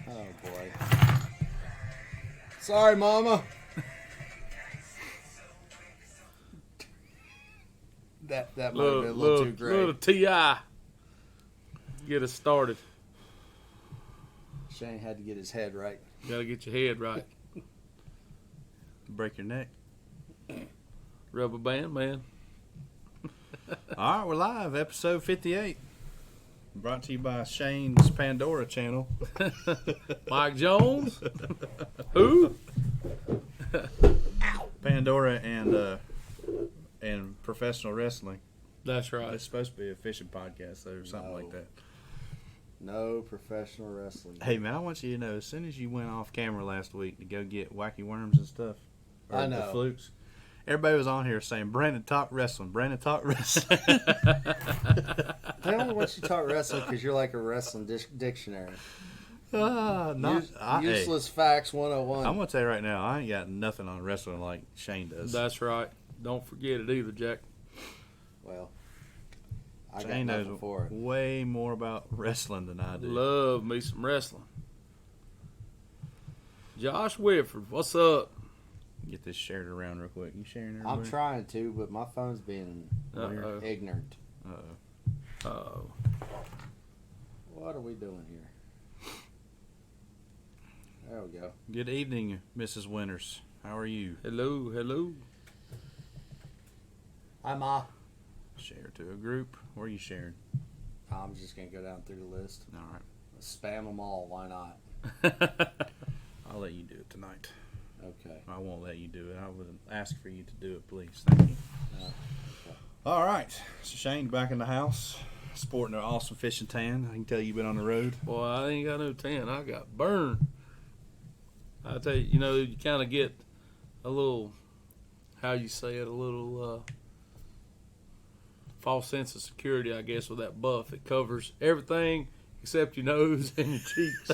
Oh boy. Sorry, Mama. That might have been a little too great. Little T.I. Get us started. Shane had to get his head right. You gotta get your head right. Break your neck. Rubber band, man. All right, we're live. Episode 58. Brought to you by Shane's Pandora channel. Mike Jones? Who? Pandora and professional wrestling. That's right. It's supposed to be a fishing podcast, though, or something like that. No professional wrestling. Hey, man, I want you to know, as soon as you went off camera last week to go get wacky worms and stuff, or I know. the flukes, everybody was on here saying, Brandon, talk wrestling. Brandon, talk wrestling. They only want you to talk wrestling because you're like a wrestling dictionary. Useless facts 101. I'm going to tell you right now, I ain't got nothing on wrestling like Shane does. That's right. Don't forget it either, Jack. Well, I Shane got knows nothing for it. way more about wrestling than I do. Love me some wrestling. Josh Whitford, what's up? Get this shared around real quick. You sharing it? I'm trying to, but my phone's being ignorant. Uh-oh. Uh-oh. What are we doing here? There we go. Good evening, Mrs. Winters. How are you? Hello, hello. Hi, Ma. Share to a group. Where are you sharing? I'm just going to go down through the list. All right. Spam them all. Why not? I'll let you do it tonight. Okay. I won't let you do it. I would ask for you to do it, please. Thank you. Okay. All right. So Shane back in the house, sporting an awesome fishing tan. I can tell you've been on the road. Boy, I ain't got no tan. I got burned. I tell you, you kind of get a little, how you say it, a little false sense of security, I guess, with that buff. It covers everything except your nose and your cheeks,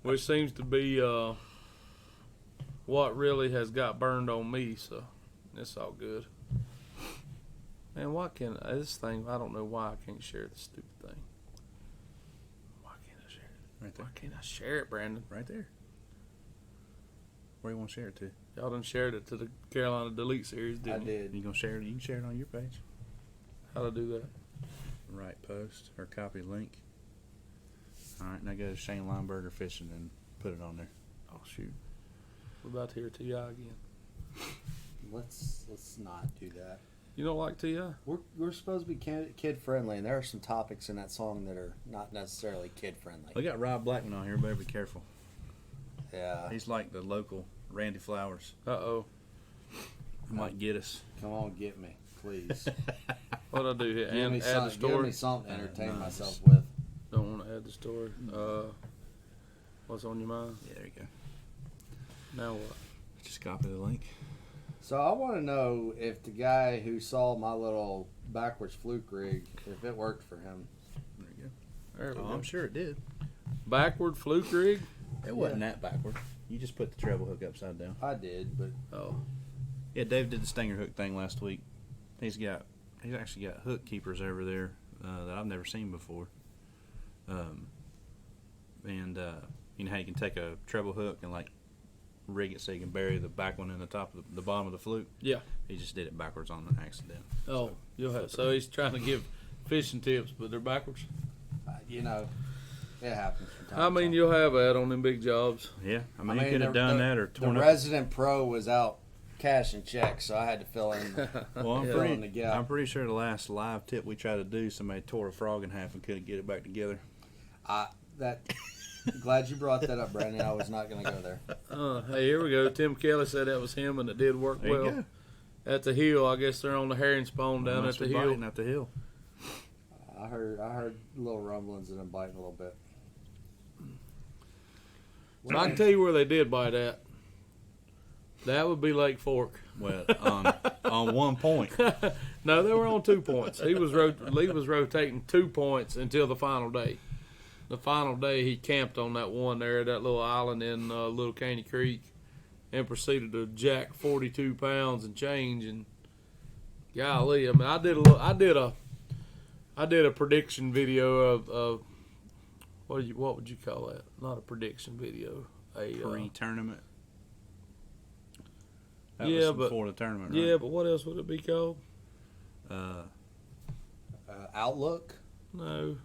which seems to be what really has got burned on me, so it's all good. Man, this thing, I don't know why I can't share this stupid thing. Why can't I share it? Right there. Why can't I share it, Brandon? Right there. Where you want to share it to? Y'all done shared it to the Carolina Delete series, I didn't you? did. You gonna share it? You can share it on your page. How'd I do that? Right post or copy link. All right, now go to Shane Lineberger Fishing and put it on there. Oh, shoot. We're about to hear T.I. again. Let's not do that. You don't like T.I.? We're supposed to be kid friendly, and there are some topics in that song that are not necessarily kid friendly. We got Rob Blackman on here. Better be careful. Yeah. He's like the local Randy Flowers. Uh-oh. He might get us. Come on, get me, please. What'd I do here? Give me Add the story? Give me something to entertain myself with. Don't want to add the story. What's on your mind? Yeah, there you go. Now what? Just copy the link. So I want to know if the guy who saw my little backwards fluke rig, if it worked for him. There you go. There we go. I'm sure it did. Backward fluke rig? It wasn't that backward. You just put the treble hook upside down. I did, but Oh. Yeah, Dave did the stinger hook thing last week. He's actually got hook keepers over there that I've never seen before. You know how you can take a treble hook and like rig it so you can bury the back one in the top of the bottom of the fluke. Yeah. He just did it backwards on an accident. Oh, you'll have. So he's trying to give fishing tips, but they're backwards. it happens from time I to mean, time. you'll have that on them big jobs. Yeah, I mean you could have done that or torn the up. resident pro was out cashing checks, so I had to fill in. Well, I'm pretty sure the last live tip we tried to do, somebody tore a frog in half and couldn't get it back together. Glad you brought that up, Brandon. I was not going to go there. Hey, here we go. Tim Kelly said that was him, and it did work There you well. go. At the hill, I guess they're on the herring-spawn down at the hill. Biting at the hill. I heard little rumblings and them biting a little bit. Well, I can tell you where they did bite at. That would be Lake Fork. Well, on 1 point. No, they were on 2 points. Lee was rotating 2 points until the final day. The final day, he camped on that one there, that little island in Little Caney Creek, and proceeded to jack 42 pounds and change. And golly, I mean, I did a prediction video of What would you call that? Not a prediction video. Pre-tournament. That Yeah, was but before the tournament, right? Yeah, but what else would it be called? Outlook. No,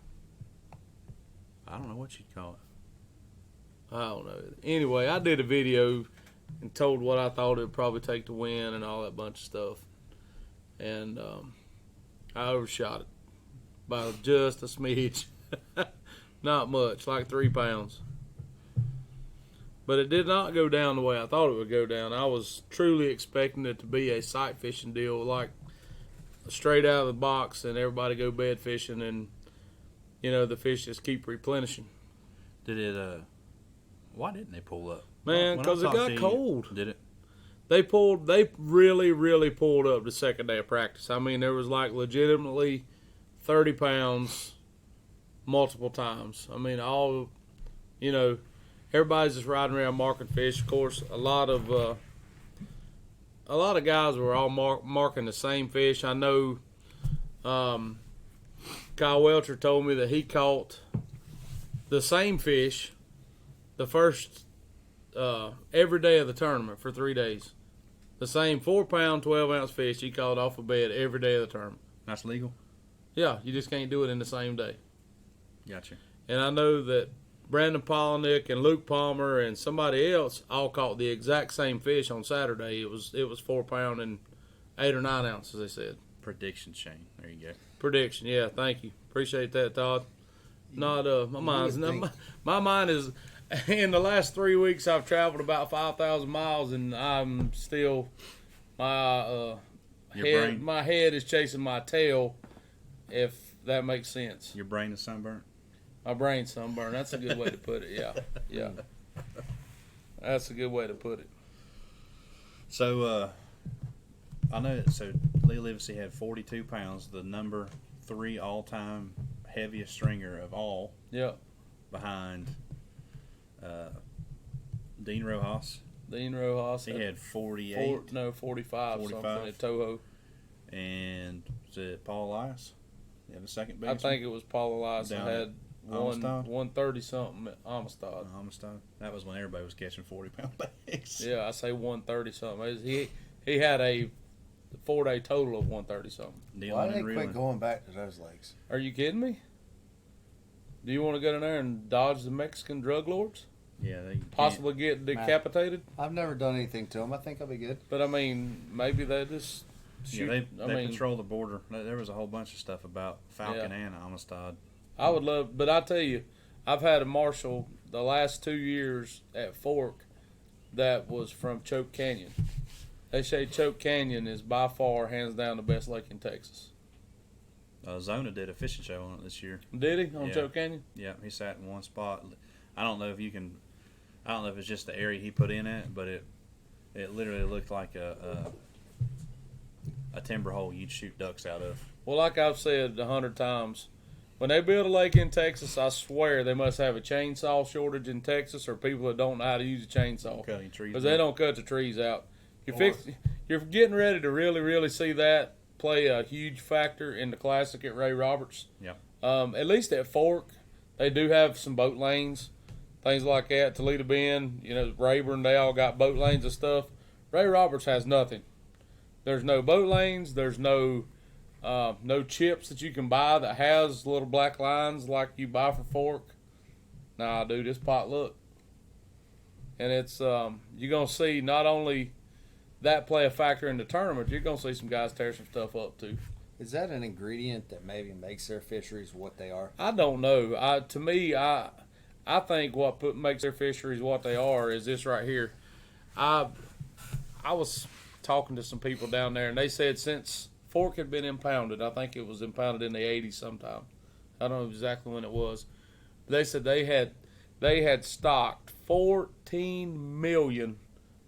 I don't know what you'd call it. I don't know. Anyway, I did a video and told what I thought it would probably take to win and all that bunch of stuff, and I overshot it by just a smidge. Not much, like 3 pounds. But it did not go down the way I thought it would go down. I was truly expecting it to be a sight fishing deal, like straight out of the box, and everybody go bed fishing, and the fish just keep replenishing. Did it? Why didn't they pull up? Man, because it got cold. Did it? They really, really pulled up the second day of practice. I mean, there was like legitimately 30 pounds multiple times. I mean, everybody's just riding around marking fish. Of course, a lot of guys were all marking the same fish. I know Kyle Welcher told me that he caught the same fish the first every day of the tournament for 3 days. The same 4-pound, 12-ounce fish he caught off a bed every day of the tournament. That's legal? Yeah, you just can't do it in the same day. Gotcha. And I know that Brandon Polnick and Luke Palmer and somebody else all caught the exact same fish on Saturday. It was 4-pound and 8 or 9 ounces, they said. Prediction, Shane. There you go. Prediction, yeah, thank you. Appreciate that, Todd. My mind is in the last 3 weeks I've traveled about 5,000 miles, and I'm still my head is chasing my tail, if that makes sense. Your brain is sunburnt? My brain's sunburned. That's a good way to put it. Yeah. That's a good way to put it. So, I know that. So Lee Livesey had 42 pounds, the number 3 all-time heaviest stringer of all. Yeah. Behind Dean Rojas. Dean Rojas. He had 48. 45 something at Toho. And was it Paul Elias? He had the second biggest. I think it was Paul Elias that had Amistad? 130 something at Amistad. That was when everybody was catching 40-pound bags. Yeah, I say 130 something. He had a 4-day total of 130 something. Why did they quit going back to those lakes? Are you kidding me? Do you want to go in there and dodge the Mexican drug lords? Yeah, they possibly get decapitated. I've never done anything to them. I think I'll be good. But I mean, maybe they just shoot. Yeah, they patrol the border. There was a whole bunch of stuff about Falcon and Amistad. I would love, but I tell you, I've had a marshal the last 2 years at Fork that was from Choke Canyon. They say Choke Canyon is by far, hands down, the best lake in Texas. Zona did a fishing show on it this year. Did he on Choke Canyon? Yeah, he sat in one spot. I don't know if it's just the area he put in it, but it literally looked like a timber hole you'd shoot ducks out of. Well, like I've said 100 times, when they build a lake in Texas, I swear they must have a chainsaw shortage in Texas, or people that don't know how to use a chainsaw. Cutting trees. Because they don't cut the trees out. You're getting ready to really, really see that play a huge factor in the Classic at Ray Roberts. Yeah. At least at Fork, they do have some boat lanes, things like that. Toledo Bend, Rayburn, they all got boat lanes and stuff. Ray Roberts has nothing. There's no boat lanes. There's no chips that you can buy that has little black lines like you buy for Fork. Nah, dude, it's potluck. And it's you're going to see not only that play a factor in the tournament, you're going to see some guys tear some stuff up too. Is that an ingredient that maybe makes their fisheries what they are? I don't know. I think what makes their fisheries what they are is this right here. I was talking to some people down there, and they said since Fork had been impounded, I think it was impounded in the 80s sometime. I don't know exactly when it was. They said they had stocked 14 million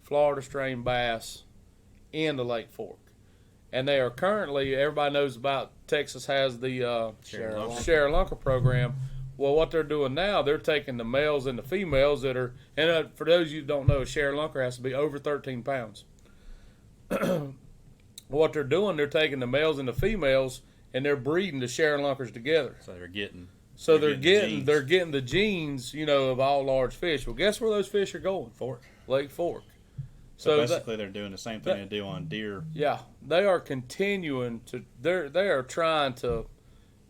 Florida strain bass into Lake Fork. And they are currently, everybody knows about Texas has the Share Lunker program. Well, what they're doing now, they're taking the males and the females that are, and for those of you who don't know, a Share Lunker has to be over 13 pounds. What they're doing, they're taking the males and the females, and they're breeding the Share Lunkers together. So they're getting So They're getting they're getting the genes, of all large fish. Well, guess where those fish are going? Fork. Lake Fork. So basically, they're doing the same thing they do on deer. Yeah, they are continuing to. They are trying to,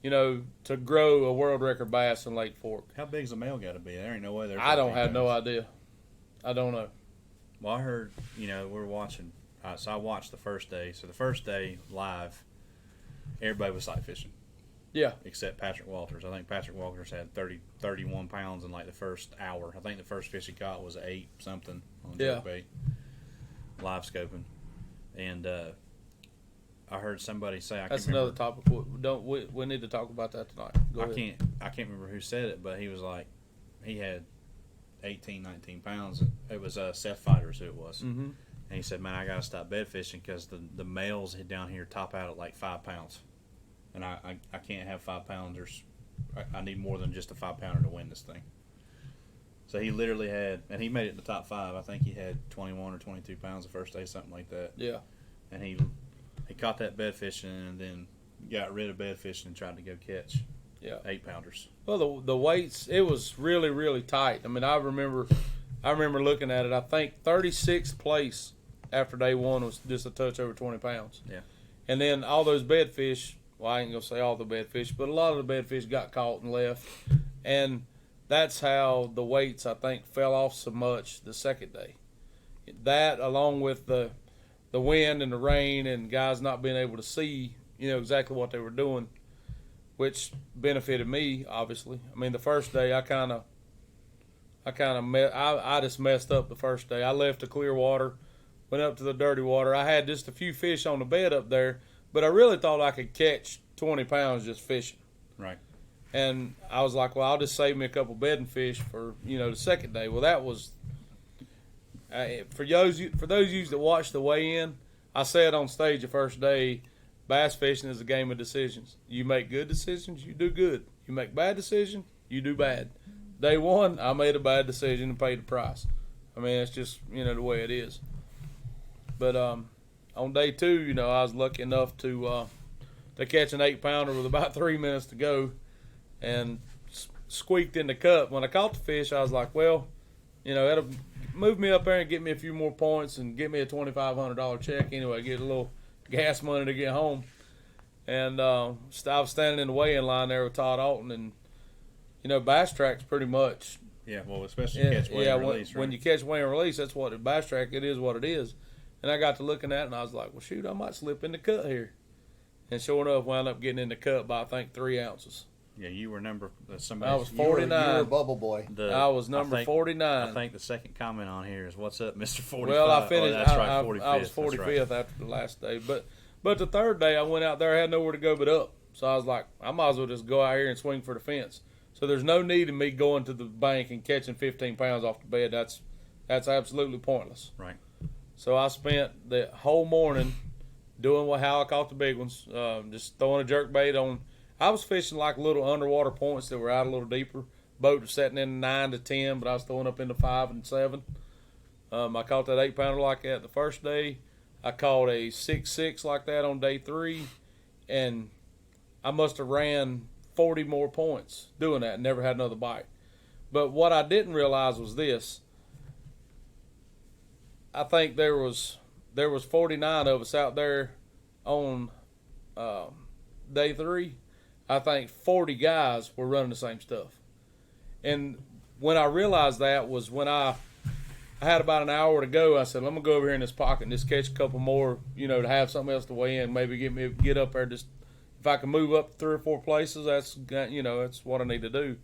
to grow a world record bass in Lake Fork. How big's a male got to be? There ain't no way. I don't have no idea. I don't know. Well, I heard. We're watching. So I watched the first day. So the first day live, everybody was sight fishing. Yeah. Except Patrick Walters. I think Patrick Walters had 31 pounds in like the first hour. I think the first fish he caught was 8 something on jerkbait. Live scoping. And I heard somebody say, That's another topic. We need to talk about that tonight. Go ahead. I can't remember who said it, but he was like, he had 18, 19 pounds. It was Seth Fighters who it was. Mm-hmm. And he said, man, I got to stop bed fishing because the males down here top out at like 5 pounds. And I can't have 5 pounders. I need more than just a 5 pounder to win this thing. So he literally had, and he made it in the top 5. I think he had 21 or 22 pounds the first day, something like that. Yeah. And he caught that bed fishing and then got rid of bed fishing and tried to go catch 8 pounders. Well, the weights, it was really, really tight. I mean, I remember looking at it. I think 36th place after day one was just a touch over 20 pounds. Yeah. And then all those bedfish, well, I ain't going to say all the bedfish, but a lot of the bedfish got caught and left. And that's how the weights, I think, fell off so much the second day. That, along with the wind and the rain and guys not being able to see, exactly what they were doing, which benefited me, obviously. I mean, the first day, I just messed up the first day. I left the clear water, went up to the dirty water. I had just a few fish on the bed up there, but I really thought I could catch 20 pounds just fishing. Right. And I was like, well, I'll just save me a couple bedding fish for, the second day. Well, that was, for those of you that watched the weigh-in, I said on stage the first day, bass fishing is a game of decisions. You make good decisions, you do good. You make bad decisions, you do bad. Day one, I made a bad decision and paid the price. I mean, it's just, the way it is. But on day two, I was lucky enough to catch an 8-pounder with about 3 minutes to go and squeaked in the cup. When I caught the fish, I was like, well, it'll move me up there and get me a few more points and get me a $2,500 check anyway, get a little gas money to get home. And I was standing in the weigh-in line there with Todd Alton, and bass track's pretty much. Yeah, well, especially catch weigh and release, right? When you catch weigh and release, that's what it bass track. It is what it is. And I got to looking at it, and I was like, well, shoot, I might slip in the cut here. And sure enough, wound up getting in the cut by I think 3 ounces. Yeah, you were somebody. I was 49. You were a bubble boy. I was number 49. I think the second comment on here is, "What's up, Mr. 45?" Well, I finished. That's right, I 45th. I was 45th after the last day, but the third day I went out there, I had nowhere to go but up. So I was like, I might as well just go out here and swing for the fence. So there's no need in me going to the bank and catching 15 pounds off the bed. That's absolutely pointless. Right. So I spent the whole morning doing how I caught the big ones, just throwing a jerk bait on. I was fishing like little underwater points that were out a little deeper. Boat was setting in 9 to 10, but I was throwing up into 5 and 7. I caught that 8-pounder like that the first day. I caught a 6.6 like that on day 3, and I must have ran 40 more points doing that and never had another bite. But what I didn't realize was this. I think there was 49 of us out there on day 3. I think 40 guys were running the same stuff. And when I realized that was when I had about an hour to go. I said, I'm going to go over here in this pocket and just catch a couple more, to have something else to weigh in, maybe get up there. Just if I can move up 3 or 4 places, that's what I need to do.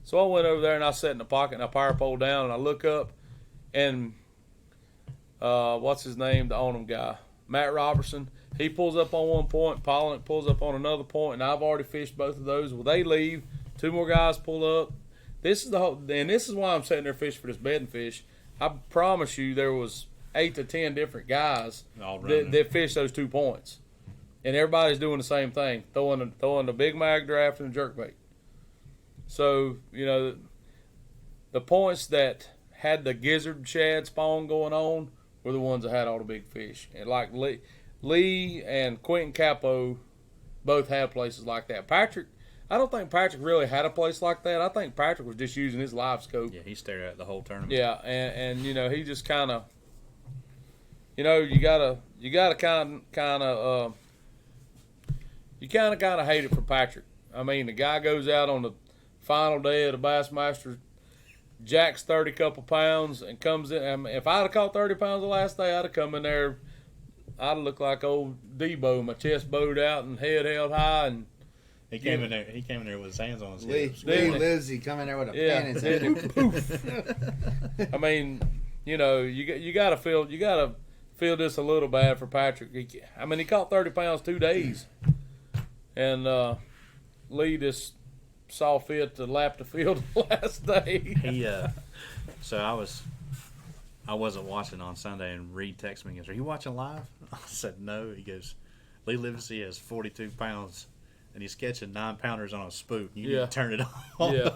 So I went over there and I sat in the pocket and I power pole down and I look up and what's his name, the Onum guy, Matt Robertson. He pulls up on one point, Pollen pulls up on another point, and I've already fished both of those. Well, they leave. 2 more guys pull up. This is why I'm sitting there fishing for this bedding fish. I promise you, there was 8 to 10 different guys that fished those 2 points, and everybody's doing the same thing, throwing the big mag draft and the jerkbait. So the points that had the gizzard shad spawn going on were the ones that had all the big fish, and like Lee and Quentin Capo both have places like that. Patrick, I don't think Patrick really had a place like that. I think Patrick was just using his live scope. Yeah, he stared at the whole tournament. Yeah, and you know, he just kind of, you know, you gotta kind of hate it for Patrick. I mean, the guy goes out on the final day of the Bassmasters, jacks 30 couple pounds, and comes in. I mean, if I'd have caught 30 pounds the last day, I'd have come in there. I'd have looked like old Debo, my chest bowed out and head held high, and He came in there. He came in there with his hands on his hips. Lee Lizzie coming there with a pen and saying, "Poof." I mean, you know, you gotta feel just a little bad for Patrick. He caught 30 pounds 2 days, and Lee just saw fit to lap the field the last day. So I wasn't watching on Sunday, and Reed texted me and goes, "Are you watching live?" I said no. He goes, "Lee Livesey has 42 pounds, and he's catching 9-pounders on a spook. You need to turn it off." Yeah,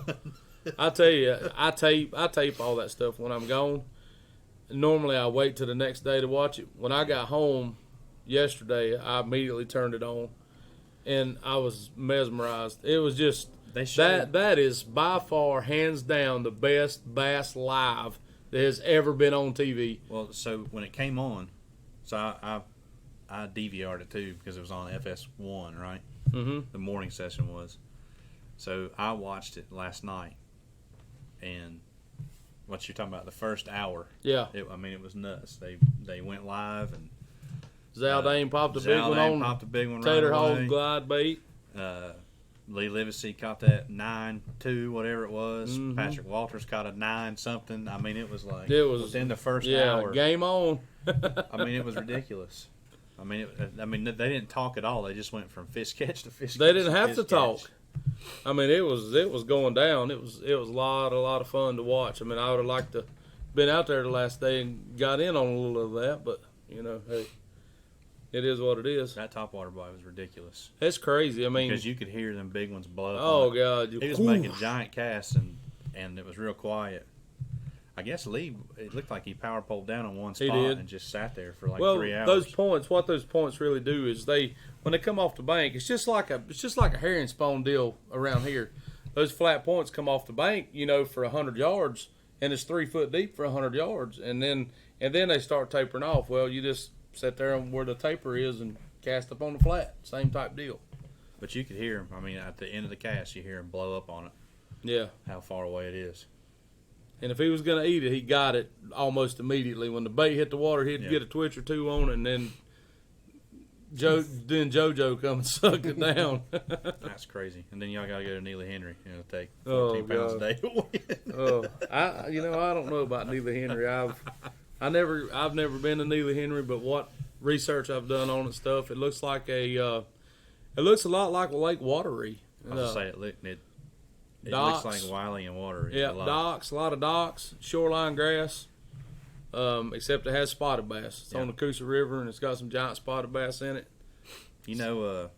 I tell you, I tape all that stuff when I'm gone. Normally, I wait till the next day to watch it. When I got home yesterday, I immediately turned it on, and I was mesmerized. It was just that is by far, hands down, the best bass live that has ever been on TV. Well, so when it came on, so I DVR'd it too because it was on FS1, right? Mm-hmm. The morning session was. So I watched it last night, and what you're talking about, the first hour. Yeah. It was nuts. They went live, and Zaldane popped a big one on. Popped a big one Tater right Hall away. glide bait. Lee Livesey caught that 9-2, whatever it was. Mm-hmm. Patrick Walters caught a 9-something. I mean, it was like within the first yeah, hour. game on. I mean, it was ridiculous. I mean, they didn't talk at all. They just went from fish catch to fish. They didn't have to talk. I mean, it was going down. It was a lot of fun to watch. I mean, I would have liked to been out there the last day and got in on a little of that, but you know, hey, it is what it is. That topwater bite was ridiculous. It's crazy. I mean, because you could hear them big ones blow up. Oh God, he was making giant casts, and it was real quiet. I guess Lee, it looked like he power poled down on one spot and just sat there for like 3 hours. What those points really do is when they come off the bank, it's just like a herring deal around here. Those flat points come off the bank, you know, for 100 yards, and it's 3 foot deep for 100 yards, and then they start tapering off. Well, you just sit there where the taper is and cast up on the flat, same type deal. But you could hear him. I mean, at the end of the cast, you hear him blow up on it. Yeah, how far away it is. And if he was going to eat it, he got it almost immediately. When the bait hit the water, he'd get a twitch or two on it, and then JoJo come and suck it down. That's crazy. And then y'all got to go to Neely Henry. You know, take 14 pounds a day to win. I don't know about Neely Henry. I've never been to Neely Henry, but what research I've done on it stuff, it looks like it looks a lot like Lake Watery. I was gonna say it docks, looks like Wiley and Watery. Yeah, a lot of docks, shoreline grass. Except it has spotted bass. It's on the Coosa River, and it's got some giant spotted bass in it. You know,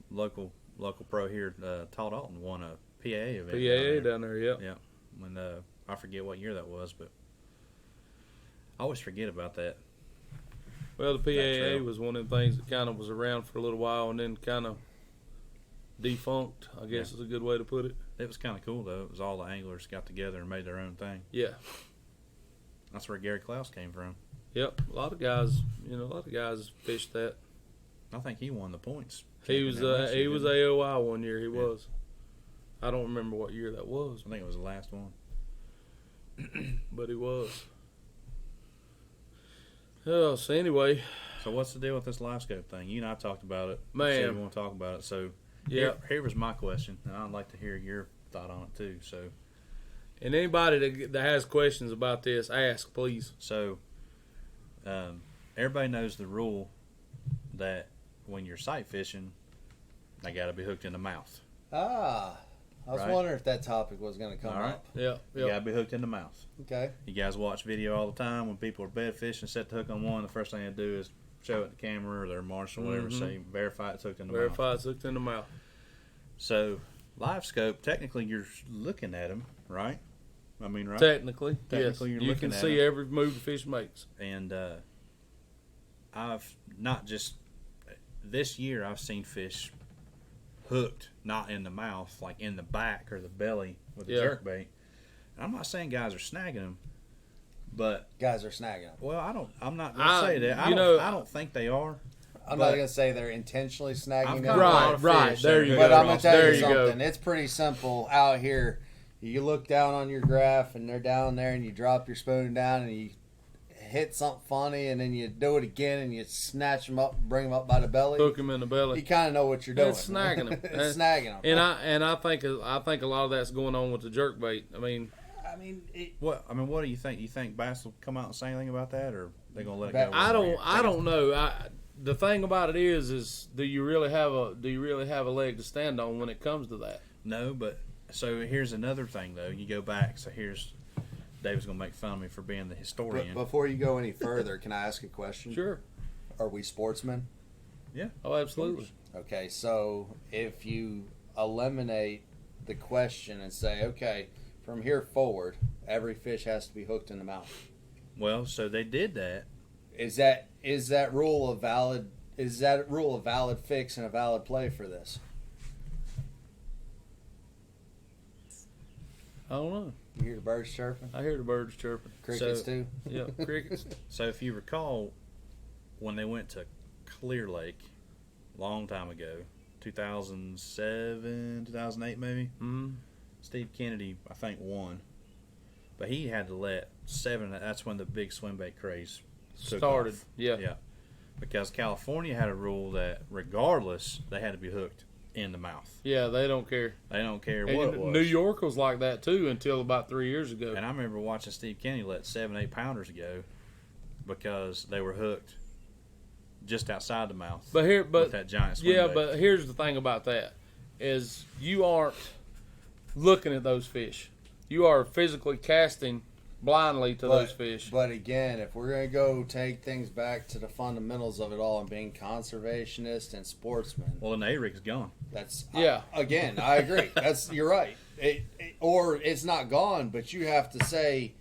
local pro here, Todd Alton won a PAA event. PAA down there, yeah. Yeah. When I forget what year that was, but I always forget about that. Well, the PAA was one of the things that kind of was around for a little while and then kind of defunct, I guess is a good way to put it. It was kind of cool, though. It was all the anglers got together and made their own thing. Yeah. That's where Gary Klaus came from. Yep. A lot of guys fished that. I think he won the points. He was AOI one year. He was. I don't remember what year that was. I think it was the last one. But he was. Oh, so anyway. So what's the deal with this live scope thing? You and I talked about it. Man. So we want to talk about it. So here was my question, and I'd like to hear your thought on it too. So, and anybody that has questions about this, ask, please. So everybody knows the rule that when you're sight fishing, they got to be hooked in the mouth. I was wondering if that topic was going to come up. Yeah. You got to be hooked in the mouth. Okay. You guys watch video all the time. When people are bed fishing, set the hook on one, the first thing they do is show it to the camera or their marshal or whatever, say verify it's hooked in the mouth. Verify it's hooked in the mouth. So live scope, technically you're looking at them, right? I mean, right? Technically yes. You're You can see every move the fish makes. And I've not just this year I've seen fish hooked, not in the mouth, like in the back or the belly with the Yeah. jerkbait. And I'm not saying guys are snagging them, but Guys are snagging them. well, I'm not gonna say that. I don't think they are. I'm But- not gonna say they're intentionally snagging I've them. caught a lot Right, of right. fish There that you are go. But I'm gonna hooked tell There you you go. something. It's pretty simple out here. You look down on your graph, and they're down there, and you drop your spoon down, and you hit something funny, and then you do it again, and you snatch them up, bring them up by the belly. Hook him in the You belly. kind of know what you're doing. It's snagging 'em. It's snagging them. And I think a lot of that's going on with the jerkbait. I mean, What do you think? You think bass will come out and say anything about that, or they gonna let it go? I don't know. The thing about it is do you really have a leg to stand on when it comes to that? No, but so here's another thing though. You go back. So here's David's gonna make fun of me for being the But historian. before you go any further, can I ask a question? Sure. Are we sportsmen? Oh, absolutely. Okay, so if you eliminate the question and say, okay, from here forward, every fish has to be hooked in the mouth. Well, so they did that. Is that rule a valid? Is that rule a valid fix and a valid play for this? I don't know. You hear the birds chirping, I hear the birds chirping. crickets So- too. Yeah, crickets. So if you recall, when they went to Clear Lake, a long time ago, 2007, 2008 maybe. Mm-hmm. Steve Kennedy, I think, won, but he had to let 7. That's when the big swim bait craze took Started. off. Yeah. Because California had a rule that regardless, they had to be hooked in the mouth. Yeah, they don't care. They don't care And what it was. New York was like that too until about 3 years ago. And I remember watching Steve Kennedy let 7, 8 pounders go because they were hooked just outside the mouth. With that giant swim yeah, bait. but here's the thing about that is you aren't looking at those fish. You are physically casting blindly to those fish. But again, if we're gonna go take things back to the fundamentals of it all and being conservationist and sportsmen, Well, then the A-rig's gone. that's Yeah. Again, I agree. You're right. Or it's not gone, but you have to say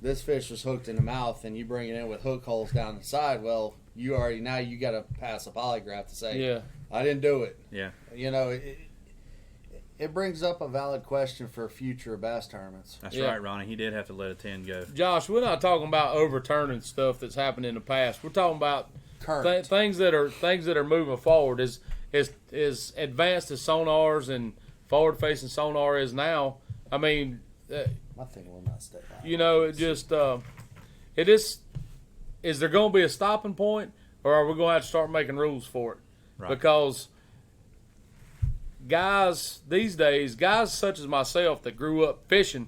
this fish was hooked in the mouth, and you bring it in with hook holes down the side. Well, you got to pass a polygraph to say, Yeah. I didn't do it. Yeah. You know, it brings up a valid question for future bass tournaments. That's Yeah. right, Ronnie. He did have to let a 10 go. Josh, we're not talking about overturning stuff that's happened in the past. We're talking about Current. things that are moving forward. Is advanced as sonars and forward facing sonar is now. I mean, My thing will not stay high. you know, is there going to be a stopping point, or are we going to have to start making rules for it? Right. Because guys these days, guys such as myself that grew up fishing,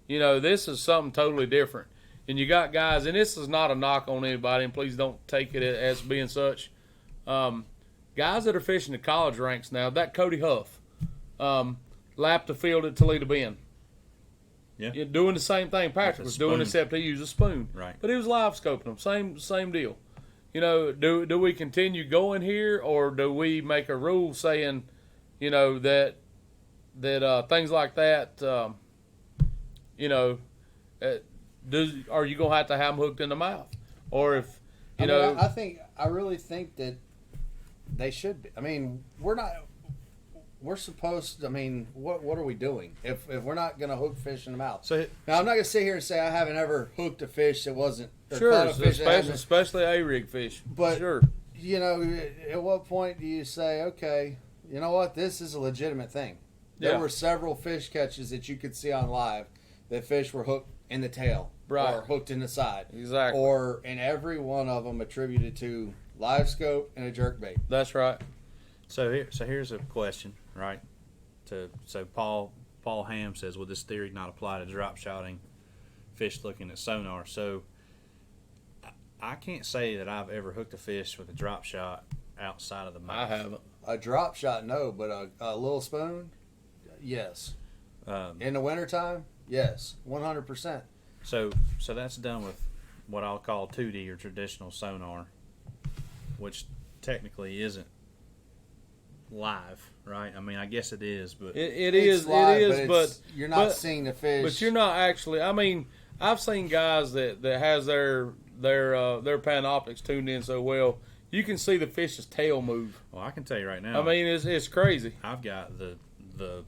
you know, this is something totally different. And you got guys, and this is not a knock on anybody, and please don't take it as being such. Guys that are fishing the college ranks now, that Cody Huff, lapped the field at Toledo Bend. Yeah. You're doing the same thing Patrick was doing, spoon. except he used a spoon. Right. But he was live scoping them. Same deal. You know, do we continue going here, or do we make a rule saying, you know, that things like that, you know, are you gonna have to have them hooked in the mouth, or if you know? I really think that they should be. I mean, we're supposed to, I mean, what are we doing if we're not going to hook fish in the mouth? So Now, I'm not going to sit here and say I haven't ever hooked a fish that wasn't, or Sure, caught a fish that hasn't- especially A-rig fish. But- sure, you know, at what point do you say, okay, you know what, this is a legitimate thing? There Yeah. were several fish catches that you could see on live that fish were hooked in the tail, Right. or hooked in the side, exactly. and every one of them attributed to live scope and a jerkbait. That's right. So here's a question, right? So Paul Ham says, would this theory not apply to drop shotting fish looking at sonar? So I can't say that I've ever hooked a fish with a drop shot outside of the mouth. I haven't. A drop shot, no, but a little spoon, yes. In the wintertime, yes, 100%. So that's done with what I'll call 2D or traditional sonar, which technically isn't live, right? I mean, I guess it is, but It It's is, live, but you're not but- seeing the fish. But you're not actually. I mean, I've seen guys that has their Panoptics tuned in so well. You can see the fish's tail move. Well, I can tell you right now. I mean, it's crazy. I've got the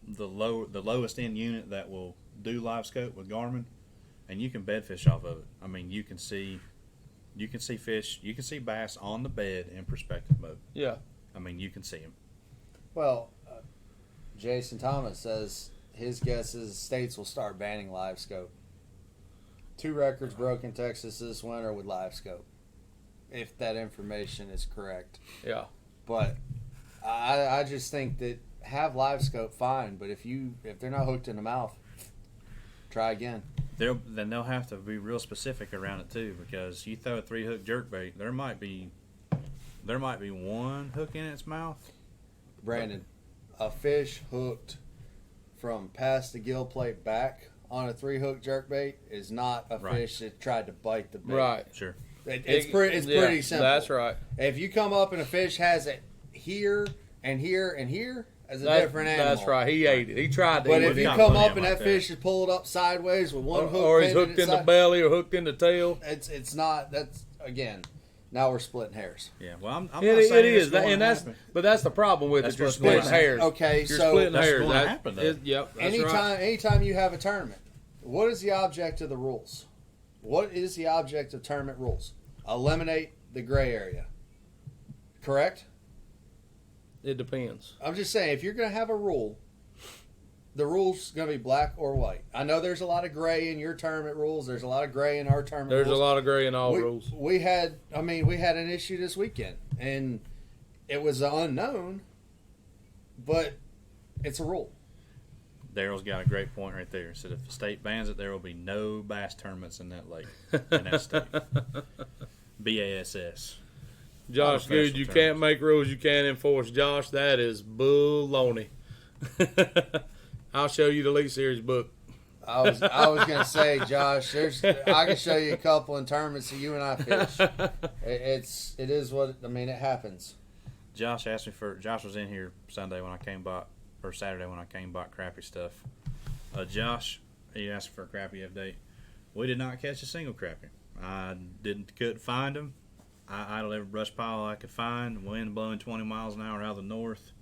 lowest end unit that will do live scope with Garmin, and you can bed fish off of it. I mean, you can see fish, you can see bass on the bed in perspective mode. Yeah. I mean, you can see them. Well, Jason Thomas says his guess is states will start banning live scope. 2 records broke in Texas this winter with live scope, if that information is correct. Yeah. But I just think that have live scope, fine. But if they're not hooked in the mouth, try again. Then they'll have to be real specific around it too, because you throw a 3-hook jerkbait, there might be one hook in its mouth. Brandon, a fish hooked from past the gill plate back on a 3-hook jerkbait is not a fish that tried to bite the bait. Right. Sure. It's pretty simple. That's right. If you come up and a fish has it here and here and here, as a different animal. That's right. He ate it. He tried to But eat if it. you come up and that fish is pulled up sideways with one hook, or he's hooked in the belly or hooked in the tail, it's not. That's again. Now we're splitting hairs. Yeah, well, I'm not it saying is, it's going to happen. but that's the problem with That's it. You're what's going splitting to hairs. Okay, You're so splitting that's hairs. going to happen, though. Yep. That's right. Anytime you have a tournament, what is the object of the rules? What is the object of tournament rules? Eliminate the gray area. Correct? It depends. I'm just saying, if you're going to have a rule, the rule's going to be black or white. I know there's a lot of gray in your tournament rules. There's a lot of gray in our tournament There's rules. a lot of gray in all rules. We had an issue this weekend, and it was an unknown, but it's a rule. Daryl's got a great point right there. He said if the state bans it, there will be no bass tournaments in that lake, in that state. BASS. Josh, good. You can't make rules you can't enforce. Josh, that is baloney. I'll show you the Elite Series book. I was gonna say, Josh, I can show you a couple in tournaments that you and I fish. It is what it happens. Josh was in here Sunday when I came by, or Saturday when I came by crappie stuff. Josh, he asked for a crappie update. We did not catch a single crappie. I couldn't find them. I idled every brush pile I could find. Wind blowing 20 miles an hour out of the north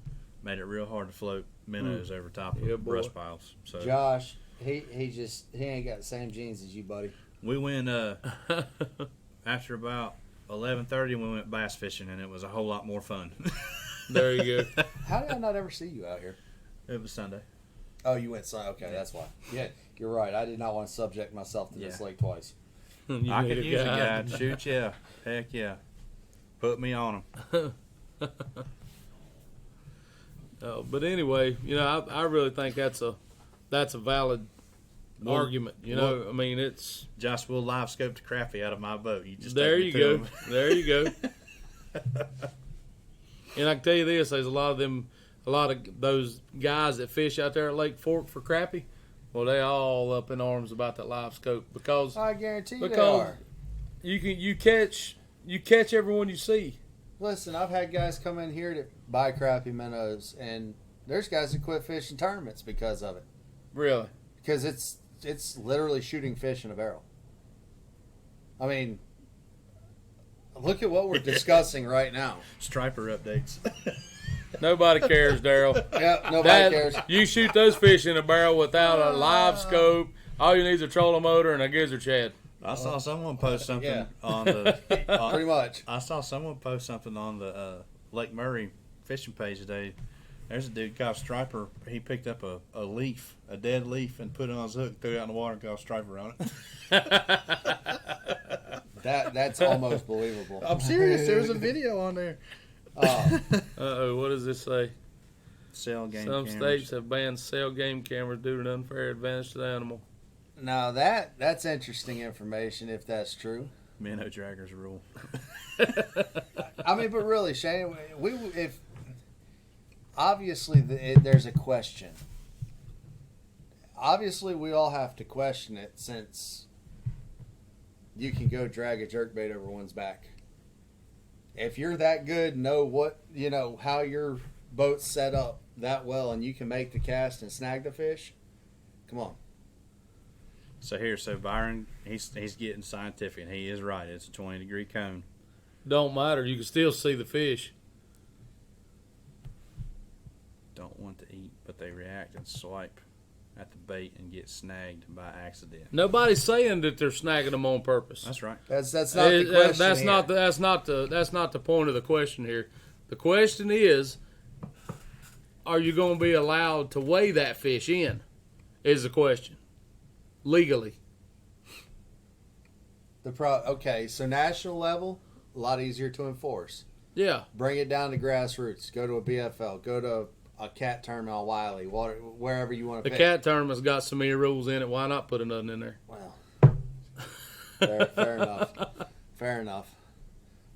made it real hard to float minnows over top of brush piles. So Josh, he ain't got the same genes as you, buddy. we went after about 11:30, we went bass fishing, and it was a whole lot more fun. There you go. How did I not ever see you out here? It was Sunday. Oh, you went Sunday. Okay, that's why. Yeah, you're right. I did not want to subject myself to this lake twice. I could use a guide. Shoot, yeah. Heck yeah. Put me on them. But anyway, I really think that's a valid argument. I mean, it's Josh will live scope the crappie out of my boat. You just there. take me You to go. 'em. There you go. And I can tell you this: there's a lot of those guys that fish out there at Lake Fork for crappie. Well, they all up in arms about that live scope because I guarantee you they are. You catch everyone you see. Listen, I've had guys come in here to buy crappie minnows, and there's guys that quit fishing tournaments because of it. Really? Because it's literally shooting fish in a barrel. I mean, look at what we're discussing right now. Striper updates. Nobody cares, Daryl. Yeah, nobody cares. You shoot those fish in a barrel without a live scope. All you need is a trolling motor and a Gizzard Shad. I saw someone post something Yeah. on the. Pretty much. I saw someone post something on the Lake Murray fishing page today. There's a dude caught a striper. He picked up a leaf, a dead leaf, and put it on his hook, threw it out in the water, and got a striper on it. That's almost believable. I'm serious. There was a video on there. Uh-oh, what does this say? Cell game Some cameras. states have banned cell game cameras due to an unfair advantage to the animal. Now that's interesting information if that's true. Minnow draggers rule. I mean, but really, Shane, if obviously there's a question. Obviously, we all have to question it since you can go drag a jerkbait over one's back. If you're that good, know how your boat's set up that well, and you can make the cast and snag the fish. Come on. So Byron, he's getting scientific, and he is right. It's a 20-degree cone. Don't matter. You can still see the fish. Don't want to eat, but they react and swipe at the bait and get snagged by accident. Nobody's saying that they're snagging them on purpose. That's right. That's not the question. That's not the point of the question here. The question is, are you going to be allowed to weigh that fish in? Is the question legally? Okay, so national level, a lot easier to enforce. Yeah. Bring it down to grassroots. Go to a BFL. Go to a cat tournament on Wiley. Wherever you want to The pick. cat tournament's got so many rules in it. Why not put another in there? Well, fair enough. Fair enough.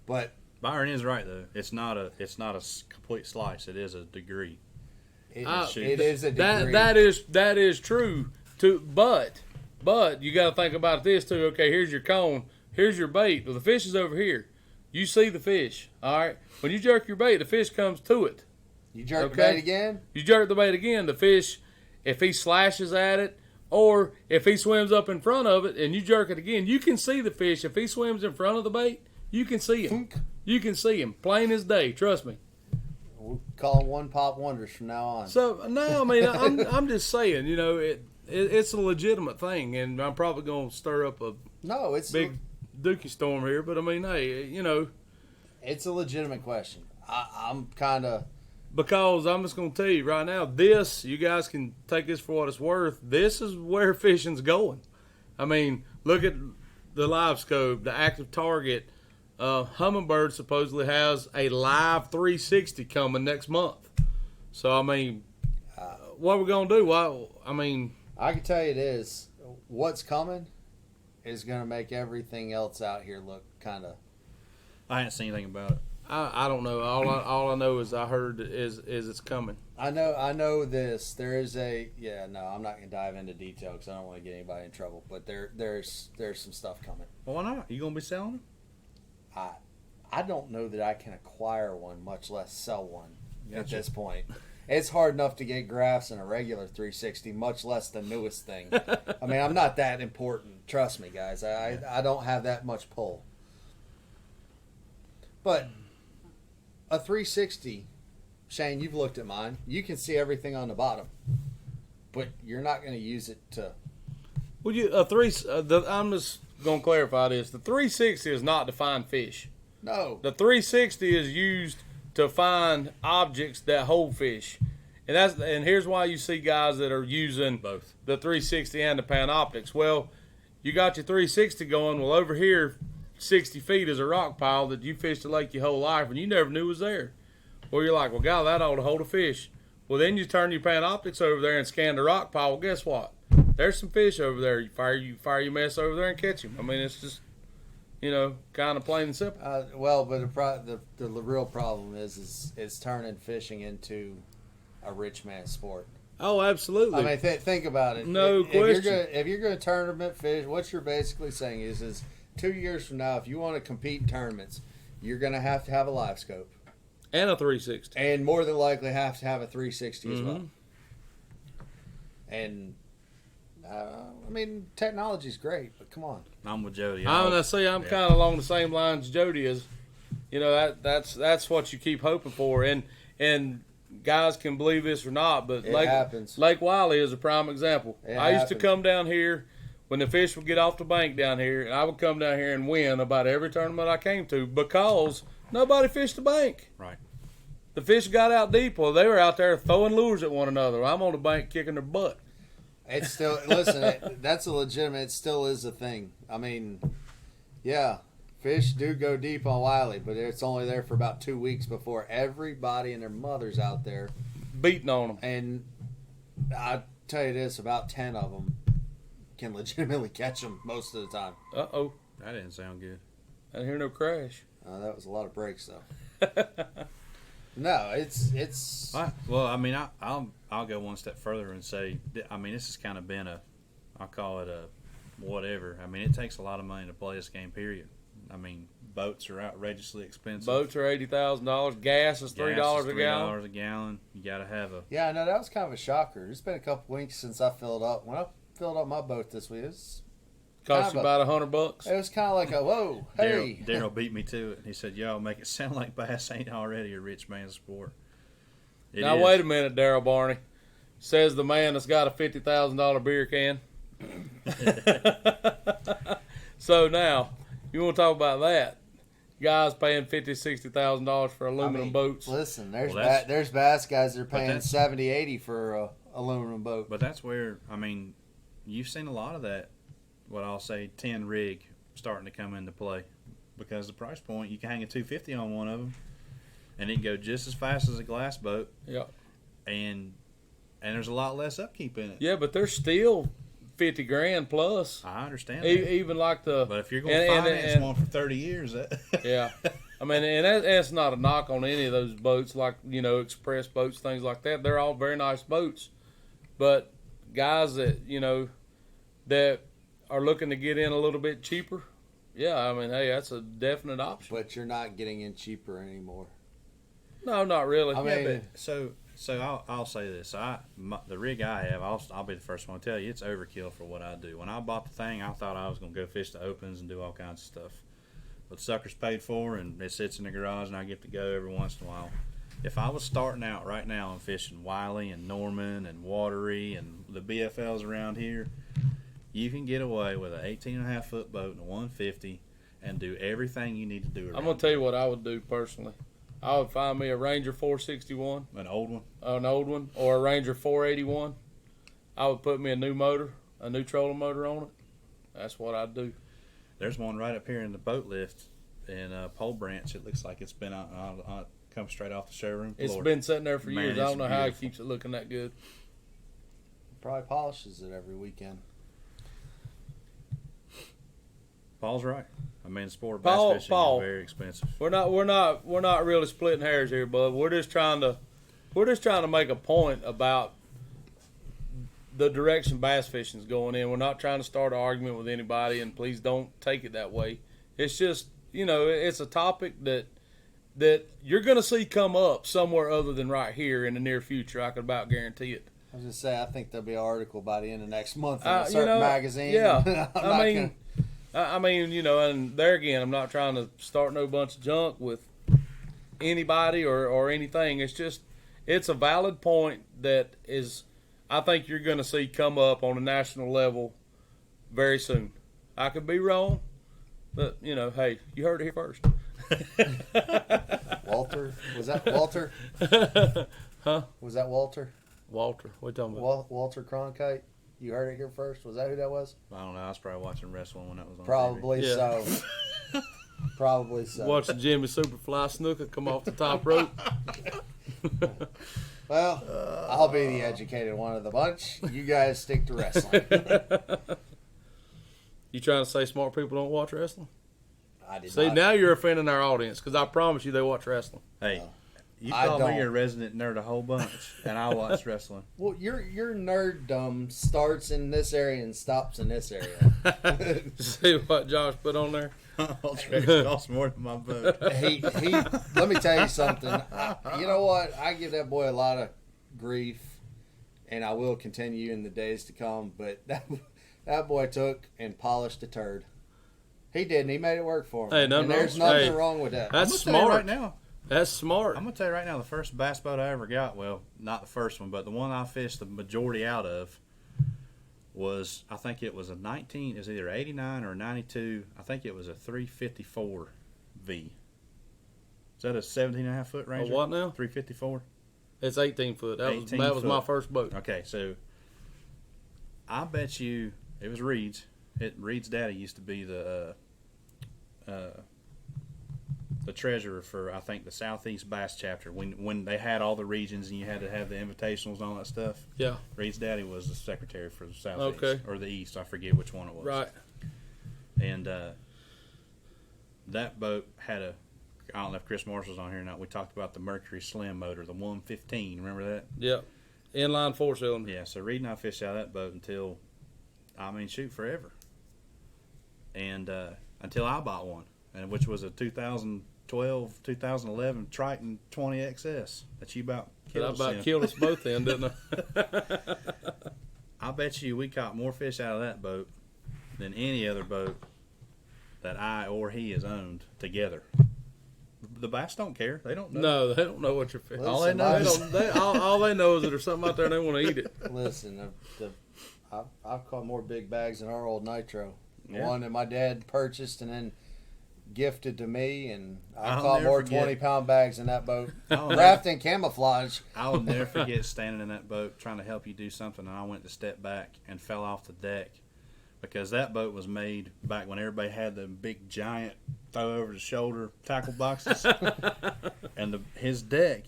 But Byron is right though. It's not a complete slice. It is a degree. it is a degree. That is true. But you got to think about this too. Okay, here's your cone. Here's your bait. Well, the fish is over here. You see the fish. All right. When you jerk your bait, the fish comes to it. You jerk the bait again? You jerk the bait again. The fish, if he slashes at it, or if he swims up in front of it and you jerk it again, you can see the fish. If he swims in front of the bait, you can see him. You can see him. Plain as day. Trust me. We'll call them one pop wonders from now on. So, no, I mean, I'm just saying, you know, it's a legitimate thing, and I'm probably going to stir up a big dookie storm here, but I mean, hey, you know. It's a legitimate question. I'm kind of... Because I'm just going to tell you right now, you guys can take this for what it's worth. This is where fishing's going. I mean, look at the live scope, the active target. Humminbird supposedly has a live 360 coming next month. So, I mean, what are we going to do? I can tell you this. What's coming is going to make everything else out here look kind of... I haven't seen anything about it. I don't know. All I know is I heard is it's coming. I know this. There is I'm not gonna dive into detail because I don't want to get anybody in trouble. But there's some stuff coming. Well, why not? You gonna be selling them? I don't know that I can acquire one, much less sell one at Gotcha. this point. It's hard enough to get graphs in a regular 360, much less the newest thing. I mean, I'm not that important. Trust me, guys. I don't have that much pull. But a 360, Shane, you've looked at mine. You can see everything on the bottom, but you're not going to use it to. Well, I'm just going to clarify this. The 360 is not to find fish. No. The 360 is used to find objects that hold fish, and here's why you see guys that are using both the 360 and the Panoptics. Well, you got your 360 going. Well, over here, 60 feet is a rock pile that you fished the lake your whole life and you never knew was there. Well, you're like, well, God, that ought to hold a fish. Well, then you turn your Panoptics over there and scan the rock pile. Well, guess what? There's some fish over there. You fire your mess over there and catch them. I mean, it's just, kind of plain and simple. But the real problem is it's turning fishing into a rich man's sport. Oh, absolutely. I mean, think about it. No question. If you're going to tournament fish, what you're basically saying is 2 years from now, if you want to compete in tournaments, you're going to have a live scope. And a 360. And more than likely have to have a 360 as well. And, I mean, technology's great, but come on. I'm with Jody. I'm kind of along the same lines Jody is. That's what you keep hoping for. And guys can believe this or not, but Lake Wiley is a prime example. I used to come down here when the fish would get off the bank down here, and I would come down here and win about every tournament I came to because nobody fished the bank. Right. The fish got out deep. Well, they were out there throwing lures at one another. I'm on the bank kicking their butt. It's still, that's a legitimate, it still is a thing. I mean, yeah, fish do go deep on Wiley, but it's only there for about 2 weeks before everybody and their mother's out there beating on them. And I tell you this, about 10 of them can legitimately catch them most of the time. Uh-oh. That didn't sound good. I didn't hear no crash. That was a lot of breaks, though. No, it's. Well, I mean, I'll go one step further and say, I mean, this has kind of been I'll call it a whatever. I mean, it takes a lot of money to play this game, period. I mean, boats are outrageously expensive. Boats are $80,000. Gas is $3 a gallon. $3 a gallon. You got to have a. Yeah, no, that was kind of a shocker. It's been a couple weeks since I filled up. When I filled up my boat this week, it's Cost you about $100. It was kind of like a whoa, hey. Daryl beat me to it. He said, "Y'all make it sound like bass ain't already a rich man's sport." Now wait a minute, Daryl Barney. Says the man that's got a $50,000 beer can. So now, you want to talk about that? Guys paying $50,000-$60,000 for aluminum boats. Listen, there's bass guys that are paying $70,000-$80,000 for a aluminum boat. But that's where, I mean, you've seen a lot of that, what I'll say, 10 rig starting to come into play. Because the price point, you can hang a 250 on one of them, and it can go just as fast as a glass boat. Yeah. And there's a lot less upkeep in it. Yeah, but they're still $50,000 plus. I understand that. Even like the. But if you're going to finance one for 30 years, yeah. I mean, and that's not a knock on any of those boats, like, express boats, things like that. They're all very nice boats. But guys that, that are looking to get in a little bit cheaper, yeah, I mean, hey, that's a definite option. But you're not getting in cheaper anymore. No, not really. I mean, So I'll say this: the rig I have, I'll be the first one to tell you, it's overkill for what I do. When I bought the thing, I thought I was going to go fish the opens and do all kinds of stuff. But the sucker's paid for, and it sits in the garage, and I get to go every once in a while. If I was starting out right now and fishing Wiley and Norman and Watery and the BFLs around here, you can get away with an 18.5-foot boat and a 150 and do everything you need to do around. I'm going to tell you what I would do personally. I would find me a Ranger 461. An old one? An old one. Or a Ranger 481. I would put me a new motor, a new trolling motor on it. That's what I'd do. There's one right up here in the boat lift in Pole Branch. It looks like it's been come straight off the showroom floor. It's been sitting there for Man, years. I don't know how he beautiful. keeps it looking that good. Probably polishes it every weekend. Paul's right. I mean, sport of bass fishing is very expensive. We're not really splitting hairs here, bud. We're just trying to make a point about the direction bass fishing is going in. We're not trying to start an argument with anybody, and please don't take it that way. It's just, it's a topic that you're going to see come up somewhere other than right here in the near future. I can about guarantee it. I was going to say, I think there'll be an article by the end of next month in a certain magazine. Yeah, I mean, and there again, I'm not trying to start no bunch of junk with anybody or anything. It's just, it's a valid point that is, I think you're going to see come up on a national level very soon. I could be wrong, but, hey, you heard it here first. Walter? Was that Walter? Huh? Was that Walter? Walter, what you talking about? Walter Cronkite? You heard it here first? Was that who that was? I don't know. I was probably watching wrestling when that was on Probably TV. so. Probably so. Watching Jimmy Superfly Snooker come off the top rope. Well, I'll be the educated one of the bunch. You guys stick to wrestling. You trying to say smart people don't watch wrestling? I did See, not. now you're offending our audience, because I promise you they watch wrestling. Hey, you I call me don't. your resident nerd a whole bunch, and I watch wrestling. Well, your nerddom starts in this area and stops in this area. See what Josh put on there? Ultra costs more than my boat. he let me tell you something. You know what? I give that boy a lot of grief, and I will continue in the days to come. But that boy took and polished a turd. He did, and he made it work for him. Hey, and there's nothing wrong with that. That's I'm gonna tell you smart. right now. That's smart. I'm gonna tell you right now. The first bass boat I ever got, well, not the first one, but the one I fished the majority out of, was, I think it was a 19. It was either 89 or 92. I think it was a 354 V. Is that a 17.5 foot Ranger? A what now? 354. It's 18 foot. That was my first boat. Okay, so I bet you it was Reed's. Reed's daddy used to be the treasurer for, I think, the Southeast Bass Chapter when they had all the regions and you had to have the invitationals and all that stuff. Yeah. Reed's daddy was the secretary for the Southeast or the East. I forget which one it was. Right. And that boat had I don't know if Chris Marshall's on here or not. We talked about the Mercury Slim motor, the 115. Remember that? Yeah. Inline 4-cylinder. Yeah. So Reed and I fished out of that boat until, forever. And until I bought one, and which was a 2012, 2011 Triton 20XS that you about killed us in. Killed us both then, didn't I? I bet you we caught more fish out of that boat than any other boat that I or he has owned together. The bass don't care. They don't know. No, they don't know what you're fishing. Listen, All they know, all they know is that there's something out there and they want to eat it. Listen, I've caught more big bags than our old Nitro. Yeah. One that my dad purchased and then gifted to me, and I I'll caught never more forget. 20-pound bags in that boat. I'll Wrapped in camouflage. I will never forget standing in that boat trying to help you do something, and I went to step back and fell off the deck because that boat was made back when everybody had the big giant throw over the shoulder tackle boxes, and his deck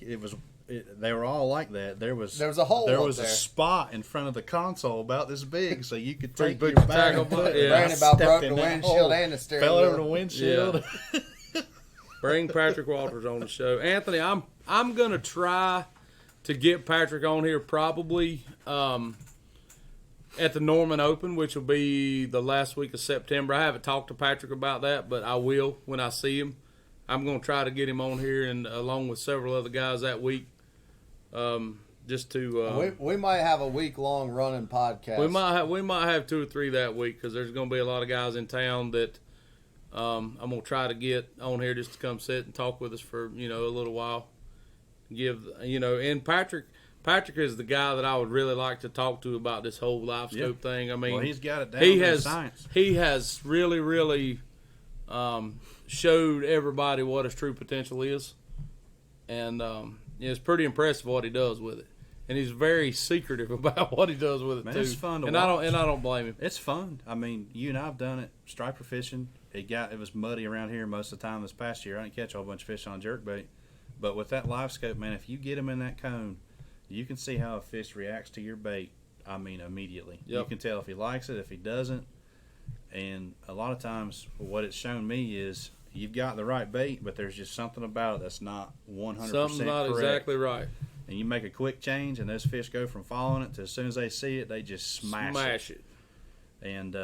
they were all like that. There was a hole. There up was there. a spot in front of the console about this big, so you could take Big your tackle bag. box, yeah. Brandon about Stepped broke the in that windshield hole, and the steering fell wheel. over the windshield. Bring Patrick Walters on the show. Anthony, I'm gonna try to get Patrick on here probably at the Norman Open, which will be the last week of September. I haven't talked to Patrick about that, but I will when I see him. I'm gonna try to get him on here and along with several other guys that week. Just to we might have a week-long running podcast. we might have 2 or 3 that week because there's going to be a lot of guys in town that I'm going to try to get on here just to come sit and talk with us for a little while. And Patrick is the guy that I would really like to talk to about this whole live scope thing. I mean, Well, he's got it down he to has science. he has really showed everybody what his true potential is, and it's pretty impressive what he does with it. And he's very secretive about what he does with it Man, too. it's fun to and watch. I don't blame him. It's fun. I mean, you and I've done it. Striper fishing. It was muddy around here most of the time this past year. I didn't catch a whole bunch of fish on jerkbait. But with that live scope, man, if you get them in that cone, you can see how a fish reacts to your bait. I mean, immediately. Yep. You can tell if he likes it, if he doesn't. And a lot of times, what it's shown me is you've got the right bait, but there's just something about it that's not 100% Something's not correct. exactly right. And you make a quick change, and those fish go from following it to as soon as they see it, they just smash it. And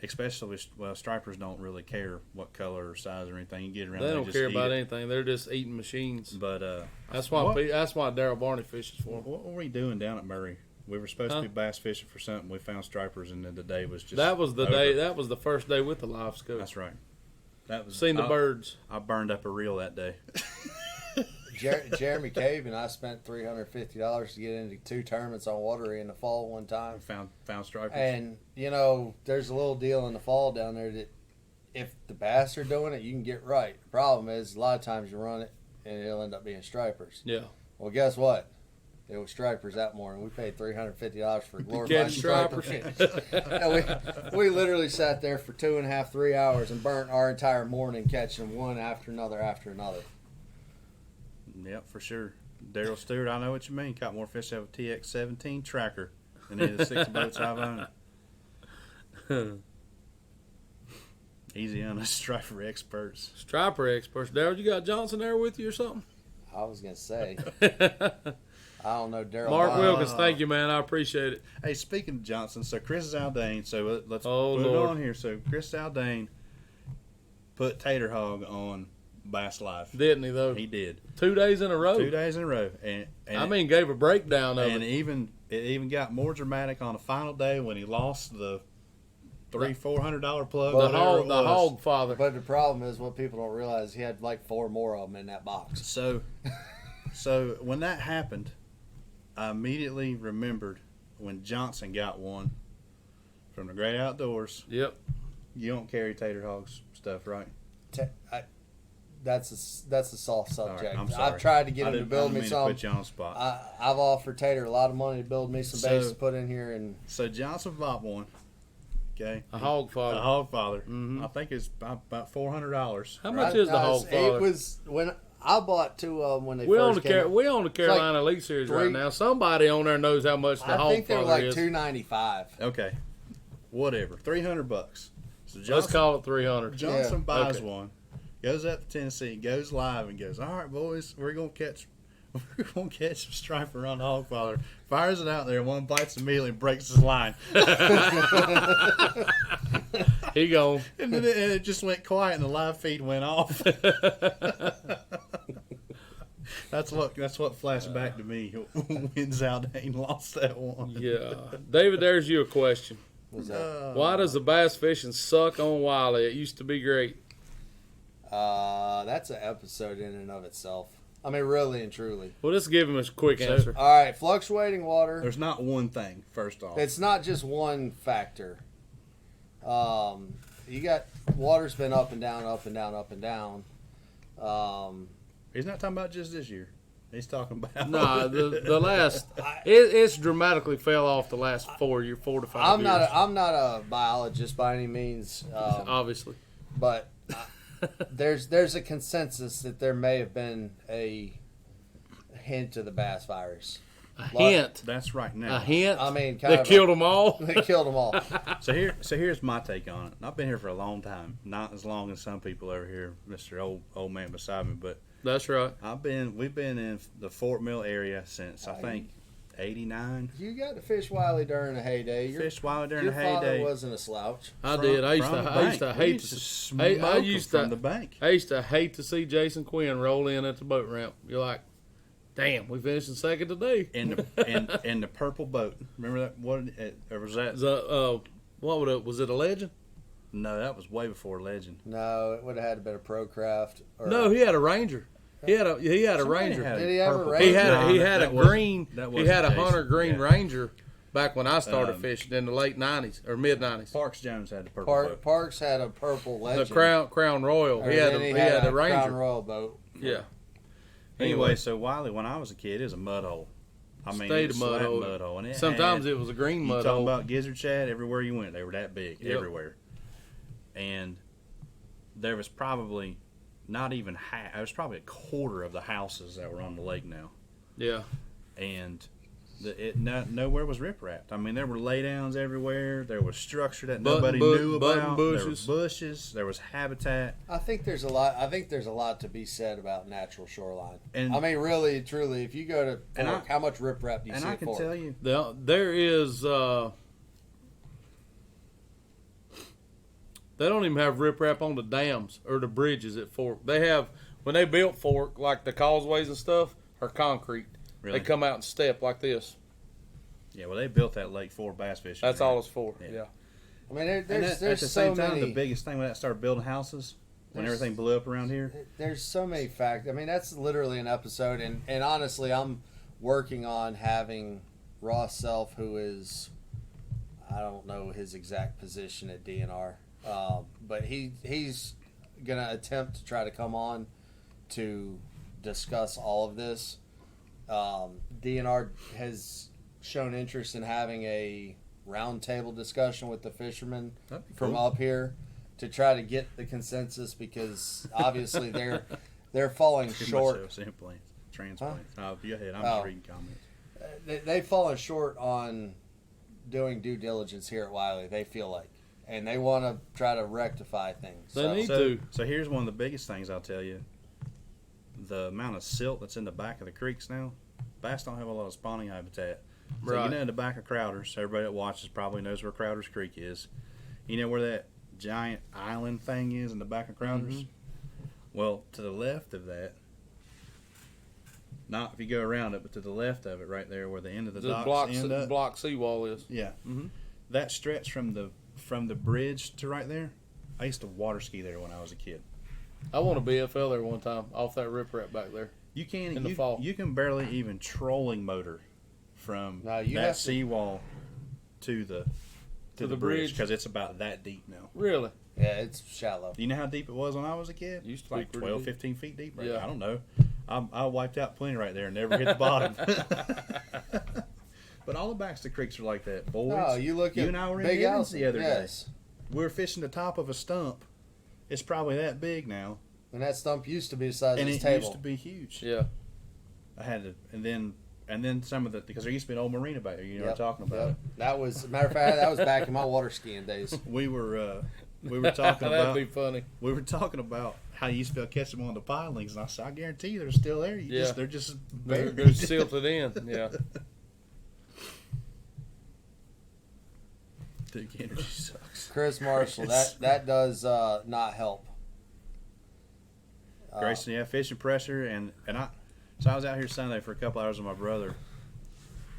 especially with, stripers don't really care what color or size or anything. You get around, They don't just care eat about it. anything. They're just eating machines. But That's why Daryl Barney fishes for them. what were we doing down at Murray? We were supposed to Huh? be bass fishing for something. We found stripers, and then the day was just That was the over. day. That was the first day with the live scope. That's right. That was Seen the birds. I burned up a reel that day. Jeremy Cave and I spent $350 to get into 2 tournaments on Watery in the fall one time. Found stripers. And, there's a little deal in the fall down there that if the bass are doing it, you can get right. The problem is a lot of times you run it and it'll end up being stripers. Yeah. Well, guess what? It was stripers that morning. We paid $350 for glorified Catch striper. stripers. And we literally sat there for 2.5, 3 hours and burnt our entire morning catching one after another after another. Yep, for sure. Daryl Stewart, I know what you mean. Caught more fish out of a TX-17 tracker than any of the 6 boats I've owned. Easy on us striper experts. Striper experts. Daryl, you got Johnson there with you or something? I was going to say, I don't know, Daryl. Mark Bond. Wilkins, thank you, man. I appreciate it. Hey, speaking of Johnson, so Chris Zaldane, so let's Oh, put Lord. it on here. So Chris Zaldane put Tater Hog on Bass Live. Didn't he, though? He did. 2 days in a row. 2 days in a row. And Gave a breakdown of and it. it even got more dramatic on the final day when he lost the $300-400 plug. Well, whatever it The was. hog father. But the problem is what people don't realize, he had like 4 more of them in that box. So when that happened, I immediately remembered when Johnson got one from the Great Outdoors. Yep. You don't carry Tater Hog's stuff, right? That's a soft subject. I'm sorry. I've tried to get I him to didn't- build I me didn't mean some. to put you on the spot. I've offered Tater a lot of money to build me some So- baits to put in here, and So Johnson bought one. Okay. A hog father. A Hog Father. Mhm. I think it's about $400. How much is the hog father? It was when I bought 2 of them when they We first on came. the Carolina Elite Series right three- now. Somebody on there knows how much the I hog think they were father like is. $295. Okay. Whatever. $300. So Let's Johnson, call it 300. Johnson Yeah. buys Okay. one, goes up to Tennessee, goes live, and goes, "All right, boys, we're gonna catch some striper on the Hog Father." Fires it out there, one bites immediately and breaks his line, He gone. and then it just went quiet, and the live feed went off. That's what flashed back to me when Zaldane lost that one. Yeah. David, there's you a question. Was that? Why does the bass fishing suck on Wiley? It used to be great. That's an episode in and of itself. I mean, really and truly. Well, let's give him a quick answer. All right, fluctuating water. There's not one thing. First off, It's not just one factor. You got water's been up and down, up and down, up and down. he's not talking about just this year. He's talking about Nah, the last it's dramatically fell off the last 4 to 5 I'm years. I'm not a biologist by any means, Obviously. but there's a consensus that there may have been a hint of the bass virus. A hint. That's right now. A hint. I mean, They killed them all. They killed them all. So here's my take on it. And I've been here for a long time, not as long as some people over here, Mr. Old Man beside me, but That's right. we've been in the Fort Mill area since I think '89. You got to fish Wiley during the heyday. Fish Wiley during Your the father heyday. wasn't a slouch. I did. I used to hate to smoke I used from to- the bank. I used to hate to see Jason Quinn roll in at the boat ramp. You're like, damn, we finished in second today. In the purple boat. Remember that? Or was that? What would it? Was it a legend? No, that was way before Legend. No, it would have had to been a pro craft. Or No, he had a Ranger. He had a Somebody Ranger. had Did he have a purple Ranger? He boat. had No, he had a that wasn't- green. that He wasn't had a Jason. Hunter Green Yeah. Ranger back when I started Um, fishing in the late '90s or mid '90s. Parks Jones had the purple boat. Parks had a purple legend. The Crown Royal. Or He had then he had a Crown Ranger. Royal boat. Yeah. Anyway, so Wiley, when I was a kid, it was a mud hole. I mean, Stayed it a mud hole. mud hole. And Sometimes it was a green you mud talking hole. about Gizzard, Shad, everywhere you went, they were that big, Yep. everywhere. And there was probably not even half, there was probably a quarter of the houses that were on the lake now. Yeah. And nowhere was riprapped. I mean, there were laydowns everywhere. There was structure that nobody knew button about. bushes. There were bushes. There was habitat. I think there's a lot to be said about natural shoreline. And- I mean, really, truly, if you go to And Fork, how much riprap do you And see I at can Fork? tell you, There is. They don't even have riprap on the dams or the bridges at Fork. They have when they built Fork, like the causeways and stuff, are concrete. really. They come out and step like this. Yeah, well, they built that lake for bass fishing. That's right? all it's for. Yeah. Yeah. I mean, And there's at the so same time, many. the biggest thing when that started building houses, when There's- everything blew up around here, There's so many facts. I mean, that's literally an episode, and honestly, I'm working on having Ross Self, who is, I don't know his exact position at DNR, but he's gonna attempt to try to come on to discuss all of this. DNR has shown interest in having a roundtable discussion with the fishermen that'd be from cool. up here to try to get the consensus, because obviously they're falling Too much short. so, implants, transplants. Oh, go ahead. I'm Oh. just reading comments. They've fallen short on doing due diligence here at Wiley. They feel like, and they want to try to rectify things. They So, need- So, to. so here's one of the biggest things I'll tell you. The amount of silt that's in the back of the creeks now, bass don't have a lot of spawning habitat. So Right. you know in the back of Crowder's, everybody that watches probably knows where Crowder's Creek is. You know where that giant island thing is in the back of Crowder's? Well, to the left of that, not if you go around it, but to the left of it right there where the end of the The docks end up. block seawall is. Yeah. Mhm. That stretch from the bridge to right there, I used to water ski there when I was a kid. I want a BFL there one time off that riprap back there. You can't In the fall. you can barely even trolling motor from No, you that have to- seawall to the the bridge bridge. because it's about that deep now. Really? yeah, it's shallow. Do you know how deep it was when I was a kid? Used to Like be pretty 12, deep. 15 feet deep. Right? Yeah. I don't know. I wiped out plenty right there and never hit the bottom. But all the Baxter creeks are like that, boys. No, you look You at and I were in Big Gibbons Allison the other yes. day. We were fishing the top of a stump. It's probably that big now, And that stump used to be the size and of it this table. used to be huge. Yeah. I had to, and then some of the, because there used to be an old marina back there. You know what I'm talking about. Yep. That was, matter of fact, that was back in my water skiing days. We were talking That'd about be funny. how you used to be able to catch them on the pilings, and I said, I guarantee you they're still there. Yeah. They're just They're buried. silted in. Yeah. Duke Energy sucks. Chris Marshall, that does not help. Grayson, yeah, fishing pressure, and so I was out here Sunday for a couple hours with my brother,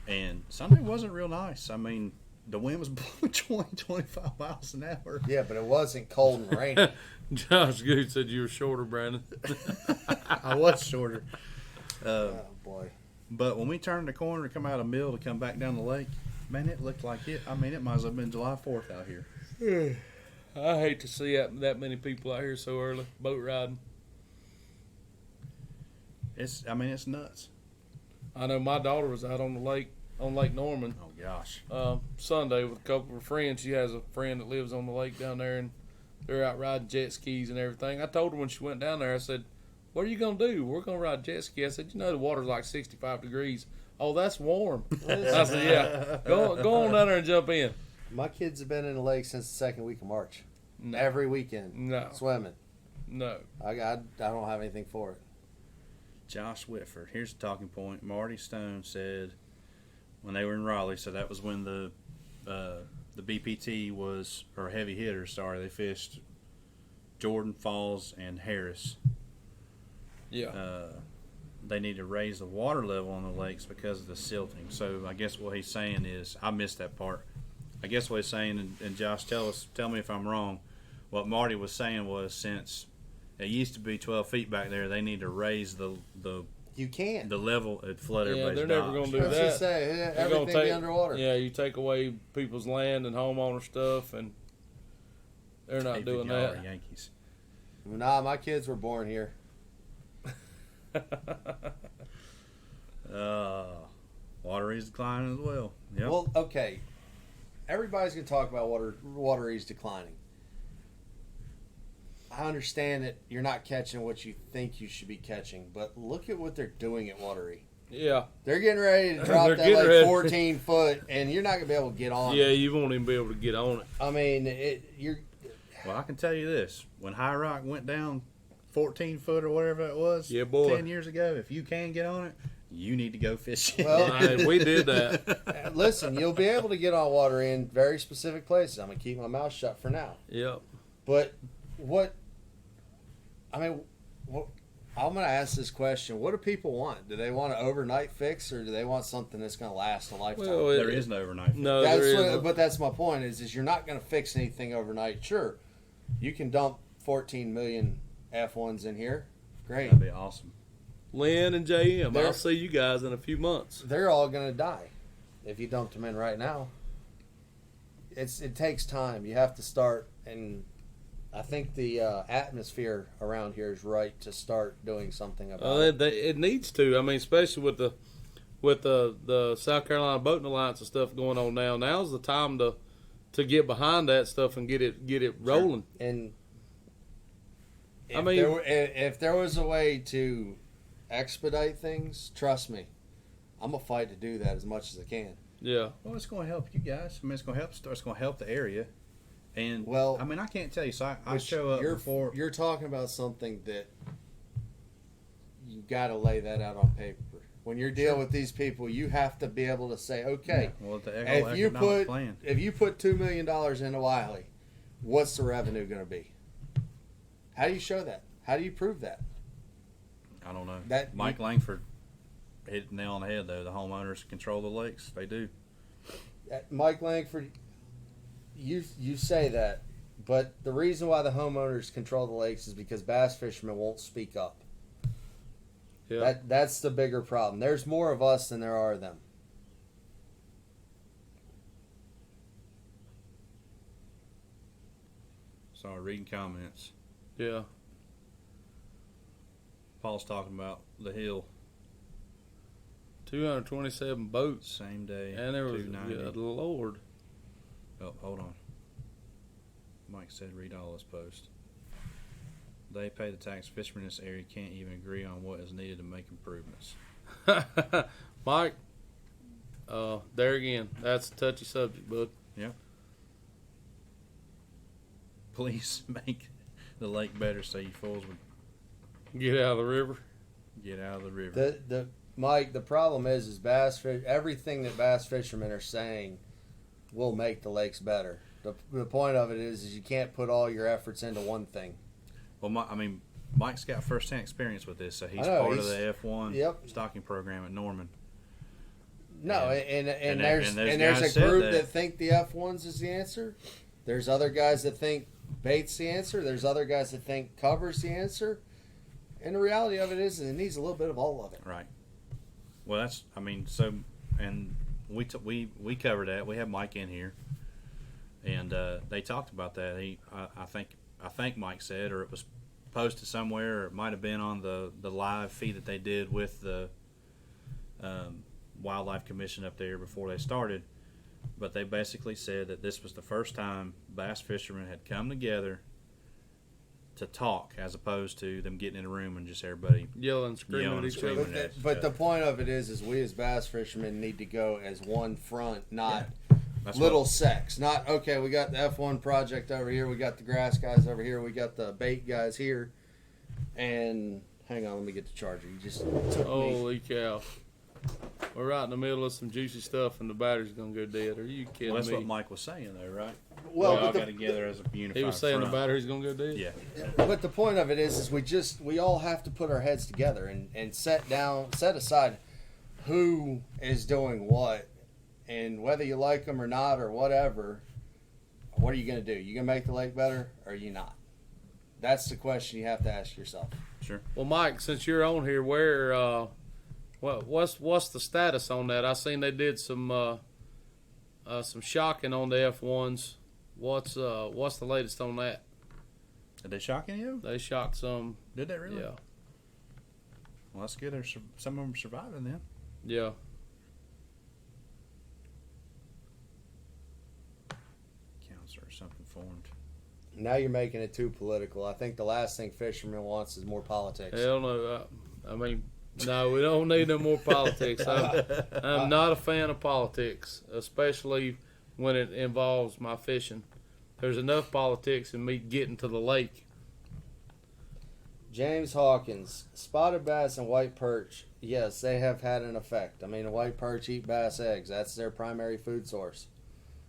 and Sunday wasn't real nice. I mean, the wind was blowing 20, 25 miles an hour. Yeah, but it wasn't cold and rainy. Josh Good said you were shorter, Brandon. I was shorter. Oh boy! But when we turned the corner to come out of Mill to come back down the lake, man, it looked like it. I mean, it might as well have been July 4th out here. I hate to see that many people out here so early boat riding. It's nuts. I know my daughter was out on the lake, on Lake Norman, Oh gosh. Sunday with a couple of friends. She has a friend that lives on the lake down there, and they're out riding jet skis and everything. I told her when she went down there, I said, "What are you going to do?" "We're going to ride jet ski." I said, "You know the water's like 65 degrees. "Oh, that's warm." I said, "Yeah, go on down there and jump in." My kids have been in the lake since the second week of March. No. Every weekend. No. Swimming. No. I don't have anything for it. Josh Whitford. Here's the talking point. Marty Stone said when they were in Raleigh, so that was when the BPT was, or heavy hitters, sorry, they fished Jordan, Falls, and Harris. Yeah. They need to raise the water level on the lakes because of the silting. So I guess what he's saying is, I missed that part. I guess what he's saying, and Josh, tell me if I'm wrong. What Marty was saying was, since it used to be 12 feet back there, they need to raise the You can't. the level at flood Yeah, everybody's they're never docks. gonna do Let's that. just say They're everything gonna be underwater. Yeah, you take away people's land and homeowner stuff, and they're not Hey, doing y'all are that. Yankees. Nah, my kids were born here. Water is declining as well. Yep. Well, okay. Everybody's going to talk about water is declining. I understand that you're not catching what you think you should be catching, but look at what they're doing at Watery. Yeah. They're getting ready to drop They're that getting like ready. 14 foot, and you're not going to be able to get on Yeah, it. you won't even be able to get on it. I mean, you're. Well, I can tell you this: when High Rock went down 14 foot or whatever it was, Yeah, boy. 10 years ago, if you can get on it, you need to go fishing. Well, Hey, we did that. Listen, you'll be able to get on water in very specific places. I'm going to keep my mouth shut for now. Yep. But what? I mean, I'm going to ask this question. What do people want? Do they want an overnight fix, or do they want something that's going to last a lifetime? Well, There is no overnight. No, That's there what, isn't. but that's my point is you're not going to fix anything overnight. Sure, you can dump 14 million F1s in here. Great. That'd be awesome. Lynn and JM, They're- I'll see you guys in a few months. They're all going to die if you dumped them in right now. It takes time. You have to start, and I think the atmosphere around here is right to start doing something about it. It needs to. I mean, especially with the South Carolina Boating Alliance and stuff going on now. Now's the time to get behind that stuff and get it rolling. And I mean- if there was a way to expedite things, trust me, I'm gonna fight to do that as much as I can. Yeah. Well, it's going to help you guys. I mean, it's going to help. It's going to help the area. And Well, I mean, I can't tell you. So I Which show up you're, before. You're talking about something that you got to lay that out on paper. When you're dealing with these people, you have to be able to say, okay, Well, the if you economic put plan. $2 million into Wiley, what's the revenue going to be? How do you show that? How do you prove that? I don't know. That- Mike Langford hit the nail on the head, though. The homeowners control the lakes. They do. Mike Langford, you say that, but the reason why the homeowners control the lakes is because bass fishermen won't speak up. Yeah. That's the bigger problem. There's more of us than there are of them. Sorry, reading comments. Yeah. Paul's talking about the hill. 227 boats. Same day. And there was, 290. yeah, Lord. Oh, hold on. Mike said read all this post. They pay the tax. Fishermen in this area can't even agree on what is needed to make improvements. Mike, there again, that's a touchy subject, bud. Please make the lake better so you fools would Get out of the river. get out of the river. Mike, the problem is everything that bass fishermen are saying will make the lakes better. The point of it is you can't put all your efforts into one thing. Well, Mike's got first-hand experience with this, so he's I know, part of the F1 Yep. stocking program at Norman. No, And and there's there's guys a group said that think the F1s is the answer. There's other guys that think bait's the answer. There's other guys that think cover's the answer. And the reality of it is, it needs a little bit of all of it. Right. Well, that's, I mean, so, and we covered that. We had Mike in here, and they talked about that. I think Mike said, or it was posted somewhere, or it might have been on the live feed that they did with the Wildlife Commission up there before they started. But they basically said that this was the first time bass fishermen had come together to talk, as opposed to them getting in a room and just everybody yelling, screaming at each other. But the point of it is we as bass fishermen need to go as one front, not That's little what- sects. Not, okay, we got the F1 project over here, we got the grass guys over here, we got the bait guys here. And hang on, let me get the charger. You just took me. Holy cow. We're right in the middle of some juicy stuff and the battery's going to go dead. Are you kidding Well, that's me? what Mike was saying, though, right? Well, we all but the- got together as a unified He was saying front. the battery's going to go dead? Yeah. But the point of it is we all have to put our heads together and set aside who is doing what, and whether you like them or not or whatever. What are you going to do? You going to make the lake better, or are you not? That's the question you have to ask yourself. Sure. Well, Mike, since you're on here, where what's the status on that? I seen they did some shocking on the F1s. What's the latest on that? Did they shock any of them? They shocked some. Did they really? Yeah, Well, that's good. There's some of them surviving then. yeah. Council or something formed. Now you're making it too political. I think the last thing fishermen wants is more politics. Hell no. I mean, no, we don't need no more politics. I'm not a fan of politics, especially when it involves my fishing. There's enough politics in me getting to the lake. James Hawkins, spotted bass and white perch. Yes, they have had an effect. I mean, the white perch eat bass eggs. That's their primary food source.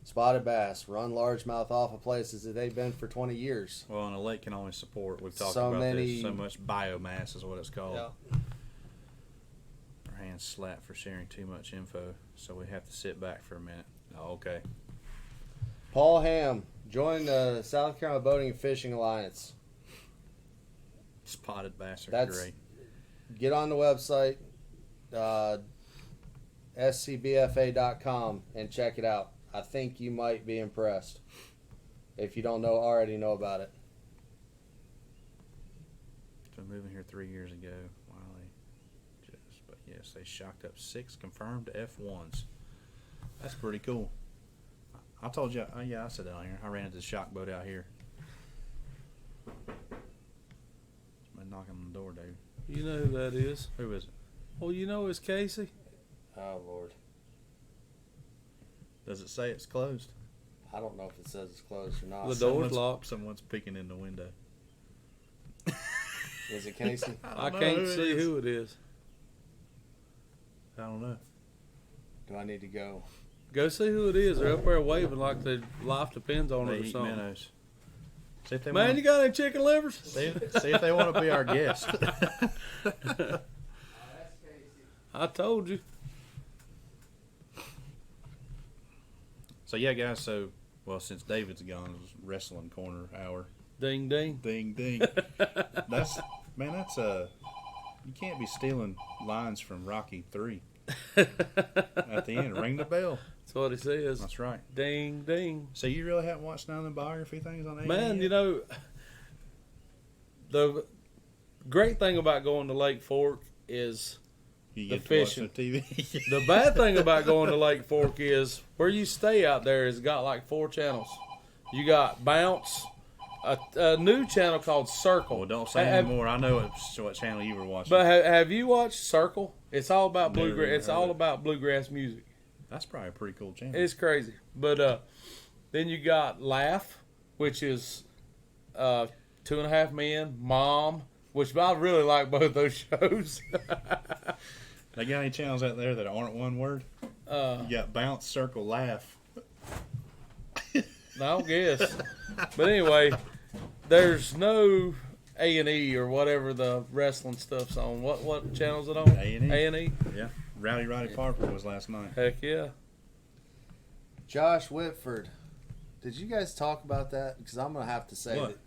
Spotted bass run largemouth off of places that they've been for 20 years. Well, and a lake can only support, we've talked So about many- this, so much biomass is what it's called. Yeah. Our hands slapped for sharing too much info, so we have to sit back for a minute. Oh, okay. Paul Ham, join the South Carolina Boating and Fishing Alliance. Spotted bass are That's- great. Get on the website, scbfa.com, and check it out. I think you might be impressed if you don't already know about it. So moving here 3 years ago, but yes, they shocked up 6 confirmed F1s. That's pretty cool. I told you, I said that on here. I ran into the shock boat out here. Somebody knocking on the door, dude. You know who that is? Who is it? Well, you know it's Casey. Oh, Lord. Does it say it's closed? I don't know if it says it's closed or not. The door's locked. Someone's peeking in the window. Is it Casey? I can't see who it is. I don't know. Do I need to go? Go see who it is. They're up there waving like their life depends on They it or eat something. minnows. See if they Man, want, you got any chicken livers? see if they want to be our guest. I told you. So yeah, guys. So since David's gone, it was wrestling corner hour. Ding, ding. Ding ding. That's you can't be stealing lines from Rocky 3 at the end. Ring the bell. That's what he says. That's right. Ding, ding. So you really haven't watched none of the biography things on A&E Man, yet? you know, the great thing about going to Lake Fork is you the get to watch fishing. the TV. the bad thing about going to Lake Fork is where you stay out there has got like 4 channels. You got Bounce, a new channel called Circle. Well, don't say anymore. I know what channel you were watching. But have you watched Circle? It's all about Never bluegrass. even It's heard all of it. about bluegrass music. That's probably a pretty cool channel. It's crazy. But then you got Laugh, which is 2.5 Men, Mom, which I really like both those shows. They got any channels out there that aren't one word? You got Bounce, Circle, Laugh. I don't guess. But anyway, there's no A&E or whatever the wrestling stuff's on. What channel's it on? A&E. A&E. Yeah. Rowdy Roddy Parker was last night. Heck yeah. Josh Whitford. Did you guys talk about that? Because I'm going to have to say What? that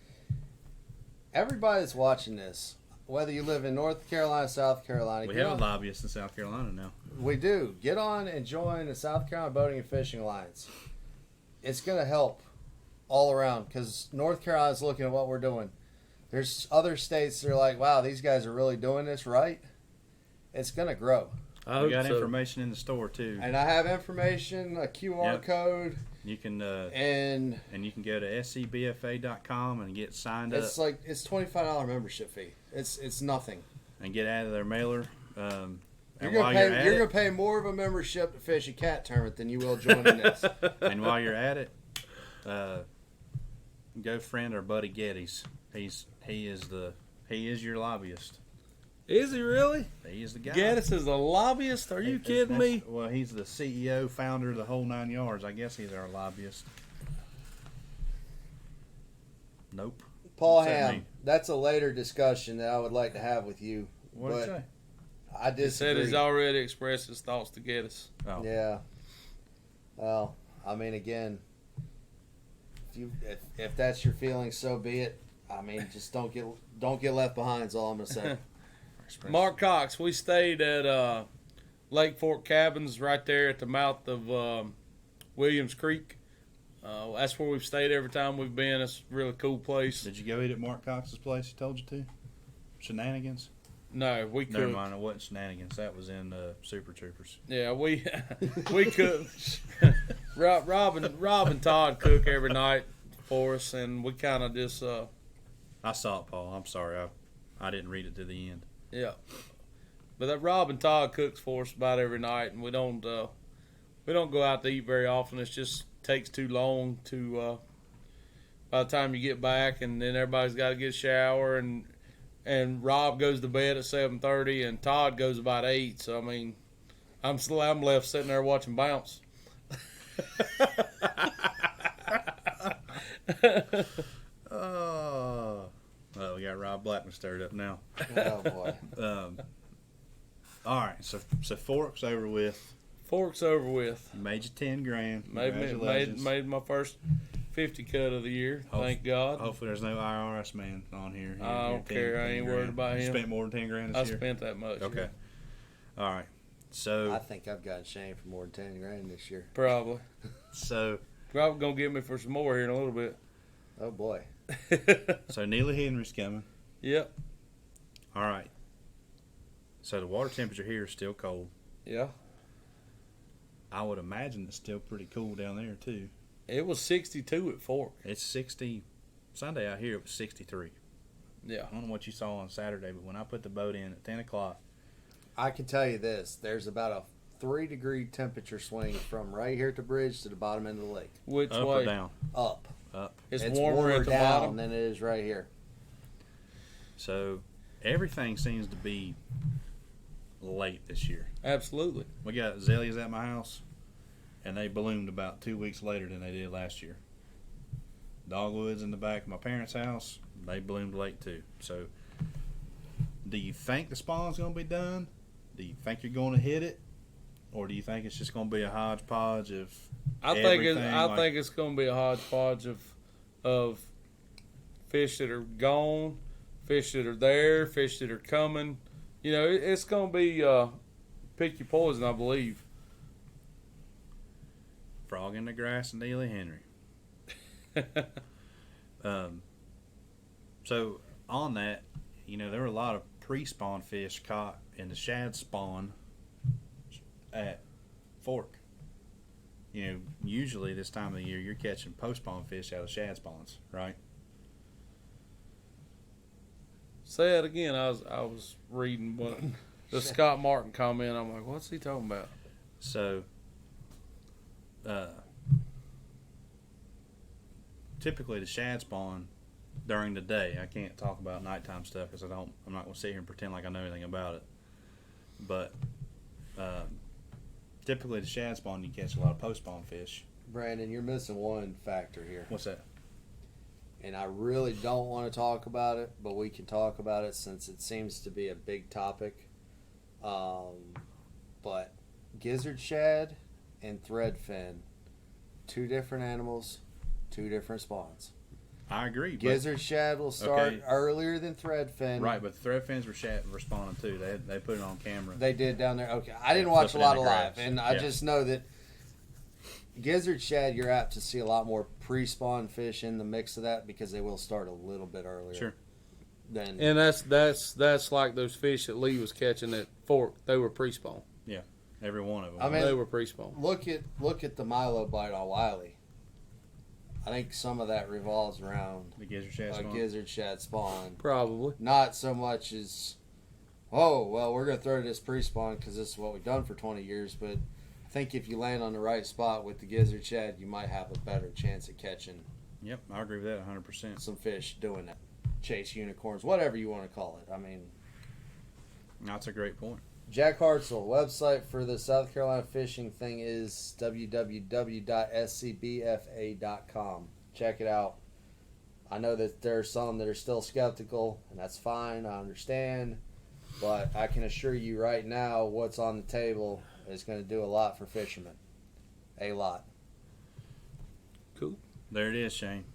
everybody that's watching this, whether you live in North Carolina, South Carolina, We get have on- a lobbyist in South Carolina now. We do. Get on and join the South Carolina Boating and Fishing Alliance. It's going to help all around because North Carolina's looking at what we're doing. There's other states that are like, wow, these guys are really doing this right. It's going to grow. I We hope got so. information in the store too. And I have information, a QR Yep. code, You can and and you can go to scbfa.com and get signed up it's like it's $25 membership fee. It's nothing. and get out of their mailer. And You're while gonna you're at you're it, gonna pay more of a membership to fish a cat tournament than you will joining this. and while you're at it, go friend our buddy Geddes. He is your lobbyist. Is he really? He is the guy. Gaddis is a lobbyist? Are you kidding me? Well, he's the CEO, founder, the whole 9 yards. I guess he's our lobbyist. Nope. Paul What's that Ham, mean? that's a later discussion that I would like to have with you. What did but you say? I He said disagree. he's already expressed his thoughts to Gaddis. Oh. Yeah. Well, I mean, again, if that's your feeling, so be it. I mean, just don't get left behind. Is all I'm gonna say. Mark Cox, we stayed at Lake Fork Cabins right there at the mouth of Williams Creek. That's where we've stayed every time we've been. It's a really cool place. Did you go eat at Mark Cox's place he told you to? Shenanigans? No, we Never could. mind, it wasn't Shenanigans. That was in Super Troopers. Yeah, we could. Rob and Todd cook every night for us, and we kind of just I saw it, Paul. I'm sorry. I didn't read it to the end. yeah. But that Rob and Todd cooks for us about every night, and we don't go out to eat very often. It just takes too long to by the time you get back, and then everybody's got to get a shower, and Rob goes to bed at 7:30, and Todd goes about 8. So I mean, I'm left sitting there watching bounce. Oh. Well, we got Rob Blackman stirred up now. Oh boy. All right, so Fork's over with. Fork's over with. You made you $10,000. Made Congratulations. my first 50 cut of the year. Hope- Thank God. Hopefully, there's no IRS man on here. I don't care. I ain't worried about You him. spent more than $10,000 I this year. spent that much. Okay. All right. So I think I've gotten shamed for more than $10,000 this year. Probably. so Gonna get me for some more here in a little bit. Oh boy. so Neely Henry's coming. Yep. All right. So the water temperature here is still cold. Yeah. I would imagine it's still pretty cool down there too. It was 62 at Fork. It's 60. Sunday out here it was 63. Yeah. I don't know what you saw on Saturday, but when I put the boat in at 10 o'clock, I can tell you this: there's about a 3-degree temperature swing from right here at the bridge to the bottom end of the lake. Which up way? or down? Up. Up. It's warmer at the down bottom. than it is right here. So everything seems to be late this year. Absolutely. We got azaleas at my house, and they bloomed about 2 weeks later than they did last year. Dogwoods in the back of my parents' house, they bloomed late too. So, do you think the spawn's going to be done? Do you think you're going to hit it? Or do you think it's just going to be a hodgepodge of I think it's going to be a hodgepodge of fish that are gone, fish that are there, fish that are coming. You know, it's going to be pick your poison, I believe. Frog in the Grass and Neely Henry? So, on that, you know, there were a lot of pre-spawn fish caught in the shad spawn at Fork. You know, usually this time of the year you're catching post-spawn fish out of shad spawns, right? Say that again. I was reading what the Scott Martin comment. I'm like, what's he talking about? So, typically the shad spawn during the day. I can't talk about nighttime stuff because I'm not going to sit here and pretend like I know anything about it. But typically the shad spawn, you catch a lot of post-spawn fish. Brandon, you're missing one factor here. What's that? And I really don't want to talk about it, but we can talk about it since it seems to be a big topic. But gizzard shad and threadfin, two different animals, two different spawns. I agree. Gizzard shad will start earlier than threadfin. Right, but threadfins were spawning too. They put it on camera. They did down there. Okay, I didn't watch a lot of live, grass. and I just know that gizzard shad, you're apt to see a lot more pre-spawn fish in the mix of that because they will start a little bit earlier. Sure. And that's like those fish that Lee was catching at Fork. They were pre-spawn. Yeah, every one of them. I mean, they were pre-spawn. Look at the Milo bite on Wiley. I think some of that revolves around the gizzard shad spawn. Gizzard shad spawn. Probably. Not so much as, oh, well, we're going to throw this pre-spawn because this is what we've done for 20 years. But I think if you land on the right spot with the gizzard shad, you might have a better chance at catching. Yep, I agree with that 100%. Some fish doing that. Chase unicorns, whatever you want to call it. I mean, that's a great point. Jack Hartzell, website for the South Carolina fishing thing is www.scbfa.com. Check it out. I know that there are some that are still skeptical, and that's fine. I understand. But I can assure you right now what's on the table is going to do a lot for fishermen. A lot. Cool. There it is, Shane.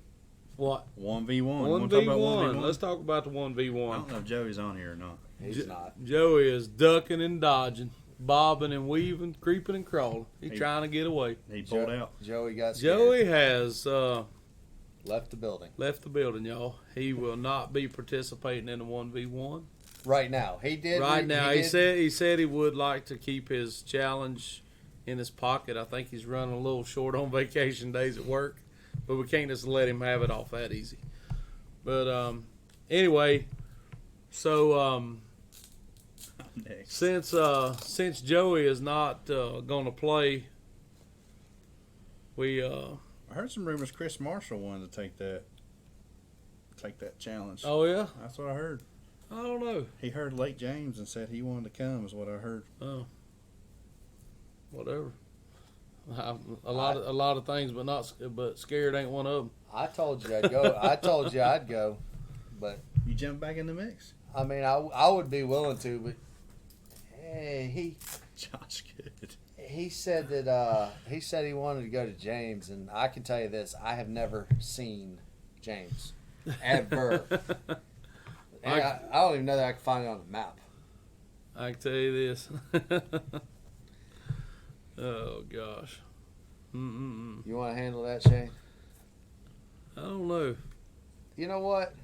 What? 1v1. 1v1. Let's talk about the 1v1. I don't know if Joey's on here or not. He's not. Joey is ducking and dodging, bobbing and weaving, creeping and crawling. He's trying to get away. He pulled out. Joey got scared. Joey has left the building. Left the building, y'all. He will not be participating in the 1v1. Right now. He did. Right now. He said he would like to keep his challenge in his pocket. I think he's running a little short on vacation days at work. But we can't just let him have it off that easy. But anyway, so since Joey is not going to play, we I heard some rumors Chris Marshall wanted to take that challenge. Oh yeah, that's what I heard. I don't know. He heard Lake James and said he wanted to come. Is what I heard. Oh, whatever. A lot of things, but scared ain't one of them. I told you I'd go. I told you I'd go, but you jump back in the mix. I mean, I would be willing to, but Josh Good. He said that he wanted to go to James, and I can tell you this: I have never seen James ever. And I don't even know that I can find it on the map. I can tell you this. Oh gosh. You want to handle that, Shane? I don't know. You know what?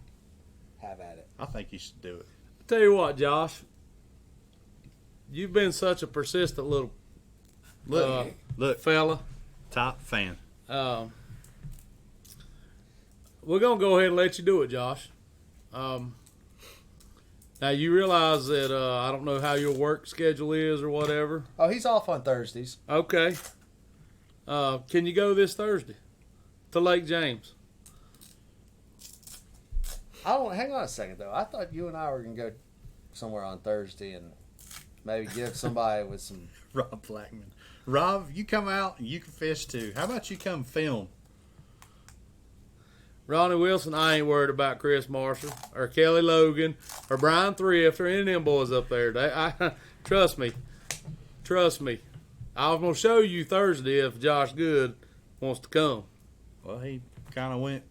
Have at it. I think you should do it. I'll tell you what, Josh. You've been such a persistent little look, fella. Top fan. We're gonna go ahead and let you do it, Josh. Now you realize that I don't know how your work schedule is or whatever. Oh, he's off on Thursdays. Okay. Can you go this Thursday to Lake James? Hang on a second though. I thought you and I were gonna go somewhere on Thursday and maybe give somebody with some. Rob Blackman. Rob, you come out and you can fish too. How about you come film? Ronnie Wilson, I ain't worried about Chris Marshall or Kelly Logan or Brian Thrift or any of them boys up there. Trust me. I was going to show you Thursday if Josh Good wants to come. Well, he kind of went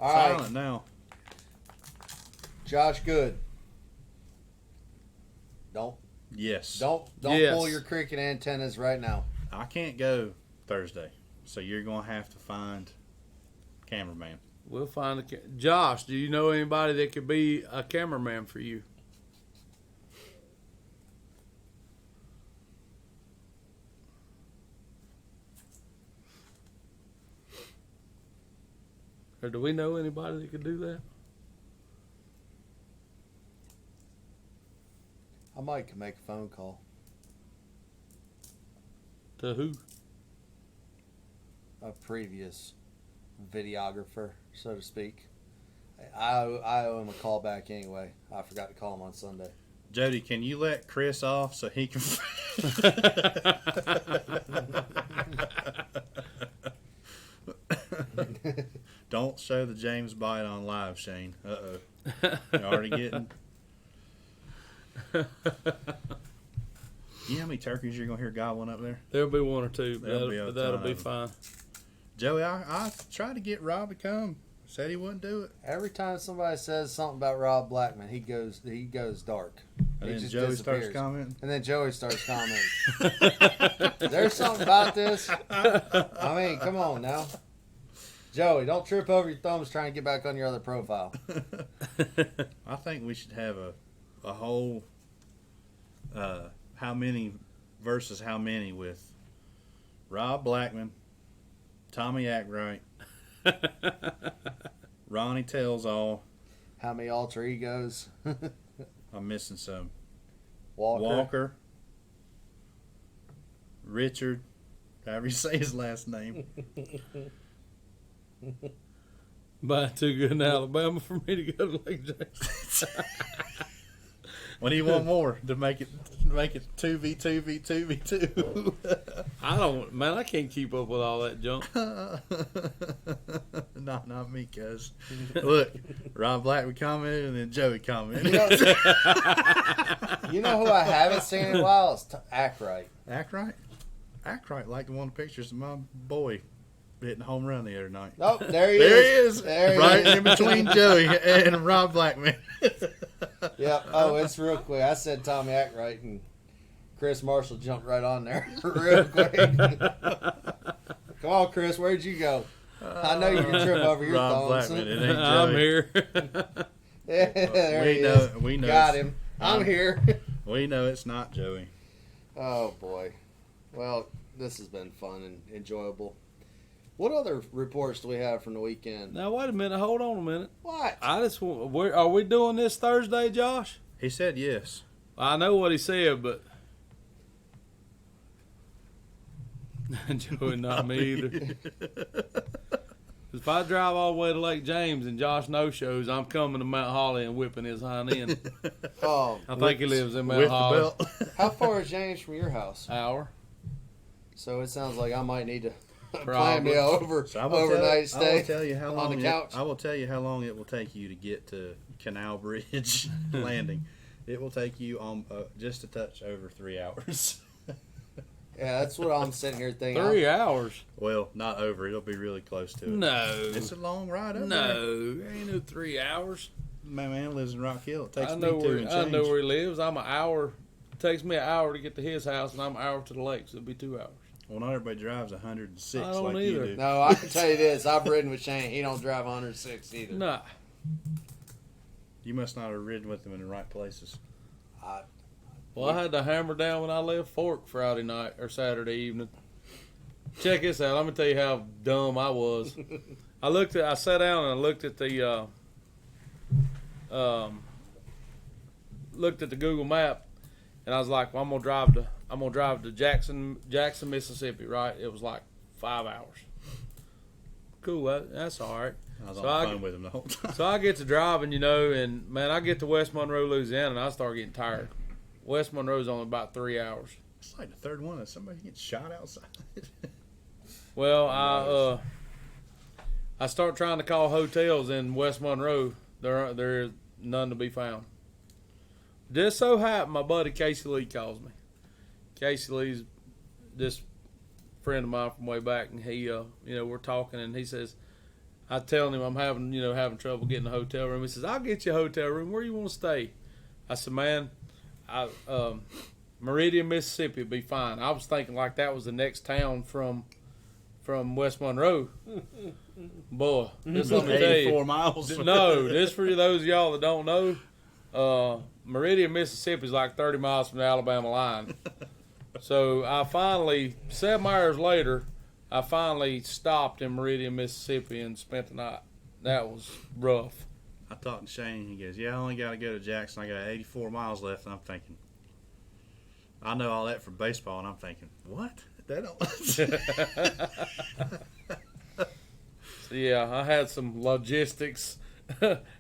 All silent right. now. Josh Good. Don't Yes. pull your cricket antennas right now. I can't go Thursday, so you're going to have to find cameraman. We'll find Josh, do you know anybody that could be a cameraman for you? Or do we know anybody that could do that? I might make a phone call. To who? A previous videographer, so to speak. I owe him a call back anyway. I forgot to call him on Sunday. Jody, can you let Chris off so he can... Don't show the James bite on live, Shane. Uh-oh. You're already getting... You know how many turkeys you're gonna hear gobbling up there? There'll be one or two, but There'll be a that'll ton be of fine. Joey, I tried to get Rob to come. Said he wouldn't do it. Every time somebody says something about Rob Blackman, he goes dark. And He then just Joey starts disappears. commenting. And then Joey starts commenting. There's something about this. I mean, come on now. Joey, don't trip over your thumbs trying to get back on your other profile. I think we should have a whole how many versus how many with Rob Blackman, Tommy Ackright, Ronnie Tells All. How many alter egos? I'm missing some. Walker. Richard, however you say his last name. Buy too good in Alabama for me to go to Lake James. What do you want more to make it 2v2v2v2? I can't keep up with all that junk. Not me, cuz. Look, Rob Black would comment and then Joey commented. You know who I haven't seen in a while? It's Ackright. Ackright? Ackright liked one of the pictures of my boy hitting a home run the other night. Oh, there he There is. he is. There he Right is. in between Joey and Rob Blackman. Yep. Oh, it's real quick. I said Tommy Ackright, and Chris Marshall jumped right on there real quick. Come on, Chris. Where'd you go? I know you can trip over your Rob thumbs. Blackman, it ain't Joey. I'm here. Yeah, there We he know- is. we know Got it's- him. I'm here. We know it's not Joey. Oh boy. Well, this has been fun and enjoyable. What other reports do we have from the weekend? Now wait a minute. Hold on a minute. What? I just want. Are we doing this Thursday, Josh? He said yes. I know what he said, but Joey, not me either. If I drive all the way to Lake James and Josh no shows, I'm coming to Mount Holly and whipping his hind end. Oh, I think he lives in Mount With Holly. the belt. how far is James from your house? Hour. So it sounds like I might need to plan Probably. me an overnight I will stay tell you how long on the couch. I will tell you how long it will take you to get to Canal Bridge Landing. It will take you on just a touch over 3 hours. Yeah, that's what I'm sitting here thinking. 3 hours. Well, not over. It'll be really close to it. No. It's a long ride up there. No. There ain't no 3 hours. My man lives in Rock Hill. It takes I me know 2 where and I change. know where he lives. I'm an hour. It takes me an hour to get to his house, and I'm an hour to the lake, so it'll be 2 hours. Well, not everybody drives 106 I don't like either. you do. No, I can tell you this. I've ridden with Shane. He don't drive 106 either. Nah. You must not have ridden with them in the right places. Well, I had to hammer down when I left Fork Friday night or Saturday evening. Check this out. Let me tell you how dumb I was. I sat down and I looked at the Google map, and I was like, well, I'm gonna drive to Jackson, Mississippi. Right? It was like 5 hours. Cool. That's all right. I was So on I the phone get- with him the whole time. So I get to driving, and man, I get to West Monroe, Louisiana, and I start getting tired. West Monroe's only about 3 hours. It's like the third one that somebody gets shot outside. Well, I start trying to call hotels in West Monroe. There is none to be found. Just so happened, my buddy Casey Lee calls me. Casey Lee's this friend of mine from way back, and he, we're talking, and he says, I telling him I'm having trouble getting a hotel room. He says, I'll get you a hotel room. Where you want to stay? I said, man, Meridian, Mississippi would be fine. I was thinking like that was the next town from West Monroe. Boy, this let me tell you. 84 miles. No, this for those of y'all that don't know, Meridian, Mississippi is like 30 miles from the Alabama line. So I finally, 7 hours later, I finally stopped in Meridian, Mississippi and spent the night. That was rough. I talked to Shane. He goes, yeah, I only got to go to Jackson. I got 84 miles left. And I'm thinking, I know all that from baseball. And I'm thinking, what? That don't... So yeah, I had some logistics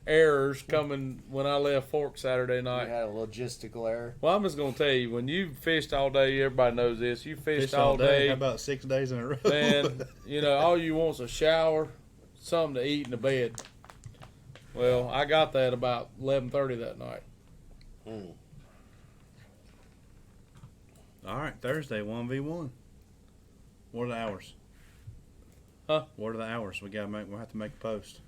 errors coming when I left Fork Saturday You night. had a logistical error. Well, I'm just going to tell you, when you fished all day, everybody knows this. You fished Fished all day, How about 6 days in a row? man, all you want's a shower, something to eat, and a bed. Well, I got that about 11:30 that night. All right, Thursday 1v1. What are the hours? Huh? What are the hours? We'll have to make a post.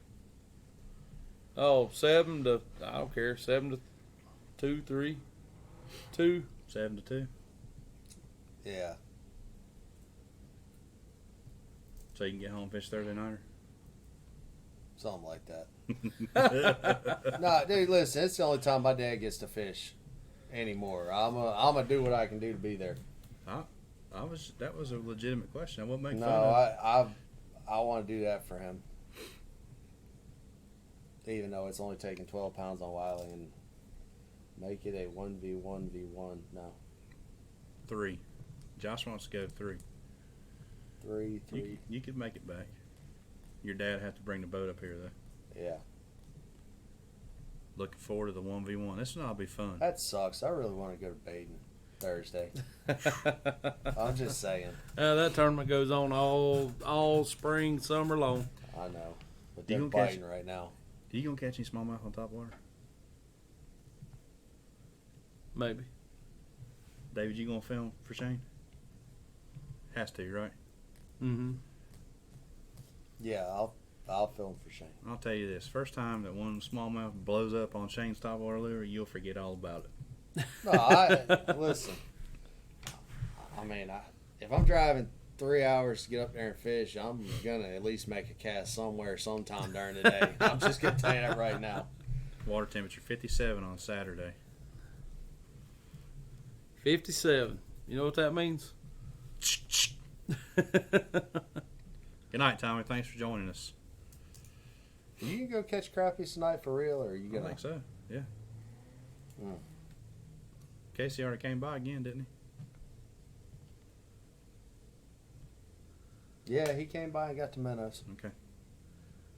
Oh, 7 to, I don't care, 7 to 2, 3, 2. 7 to 2. Yeah. So you can get home fish Thursday nighter. Something like that. No, dude, listen, it's the only time my dad gets to fish anymore. I'm gonna do what I can do to be there. That was a legitimate question. I wouldn't make No, fun of it. I want to do that for him. Even though it's only taking 12 pounds on Wiley and make it a 1v1v1. No. 3. Josh wants to go 3. 3. You could make it back. Your dad had to bring the boat up here though. Yeah. Looking forward to the 1v1. This one will be fun. That sucks. I really want to go to Baden Thursday. I'm just saying. That tournament goes on all spring, summer long. I know. But You they're gonna catch- biting right now. You gonna catch any smallmouth on top water? Maybe. David, you gonna film for Shane? Has to, right? Mm-hmm. Yeah, I'll film for Shane. I'll tell you this: first time that one smallmouth blows up on Shane's top water lure, you'll forget all about it. No, listen. I mean, if I'm driving 3 hours to get up there and fish, I'm gonna at least make a cast somewhere, sometime during the day. I'm just gonna tell you that right now. Water temperature 57 on Saturday. 57. You know what that means? Good night, Tommy. Thanks for joining us. You can go catch crappies tonight for real, or are you I gonna? think so. Yeah. Hmm. Casey already came by again, didn't Yeah, he came by and got to minnows. he? Okay.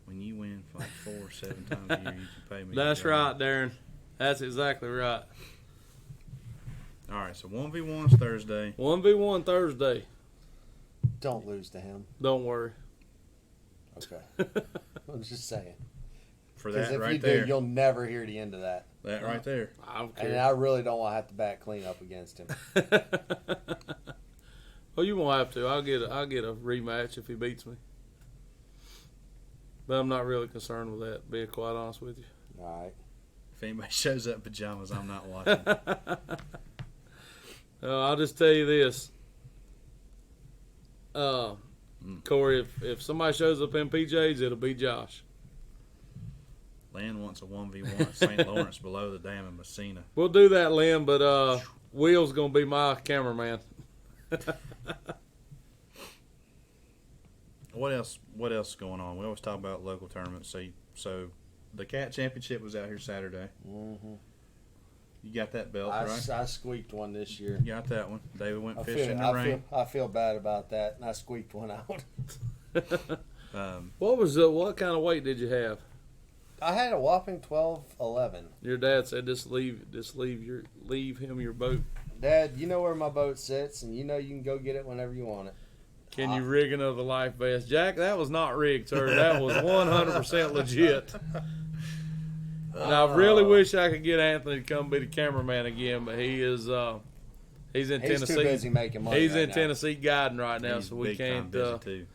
When you win like 4 or 7 times a year, you can pay me. That's right, Darren. That's exactly right. All right, so 1v1's Thursday. 1v1 Thursday. Don't lose to him. Don't worry. Okay. I'm just saying. For Because that if right you there. do, you'll never hear the end of that. That right there. I don't And care. I really don't want to have to back clean up against him. Well, you won't have to. I'll get a rematch if he beats me. But I'm not really concerned with that, being quite honest with you. All right. If anybody shows up in pajamas, I'm not watching. I'll just tell you this. Corey, if somebody shows up in PJs, it'll be Josh. Lynn wants a 1v1 at St. Lawrence below the dam in Messina. We'll do that, Lynn, but Will's going to be my cameraman. What else is going on? We always talk about local tournaments. So the Cat Championship was out here Saturday. Mm-hmm. You got that belt, right? I squeaked one this year. You got that one. David went fishing in the rain. I feel bad about that, and I squeaked one out. What kind of weight did you have? I had a whopping 12-11. Your dad said just leave him your boat. Dad, you know where my boat sits, and you know you can go get it whenever you want it. Can you rig another life vest? Jack, that was not rigged, sir. That was 100% legit. And I really wish I could get Anthony to come be the cameraman again, but he's in Tennessee. He's too busy making money. He's right in now. Tennessee guiding right now, He's so we big time can't. busy too.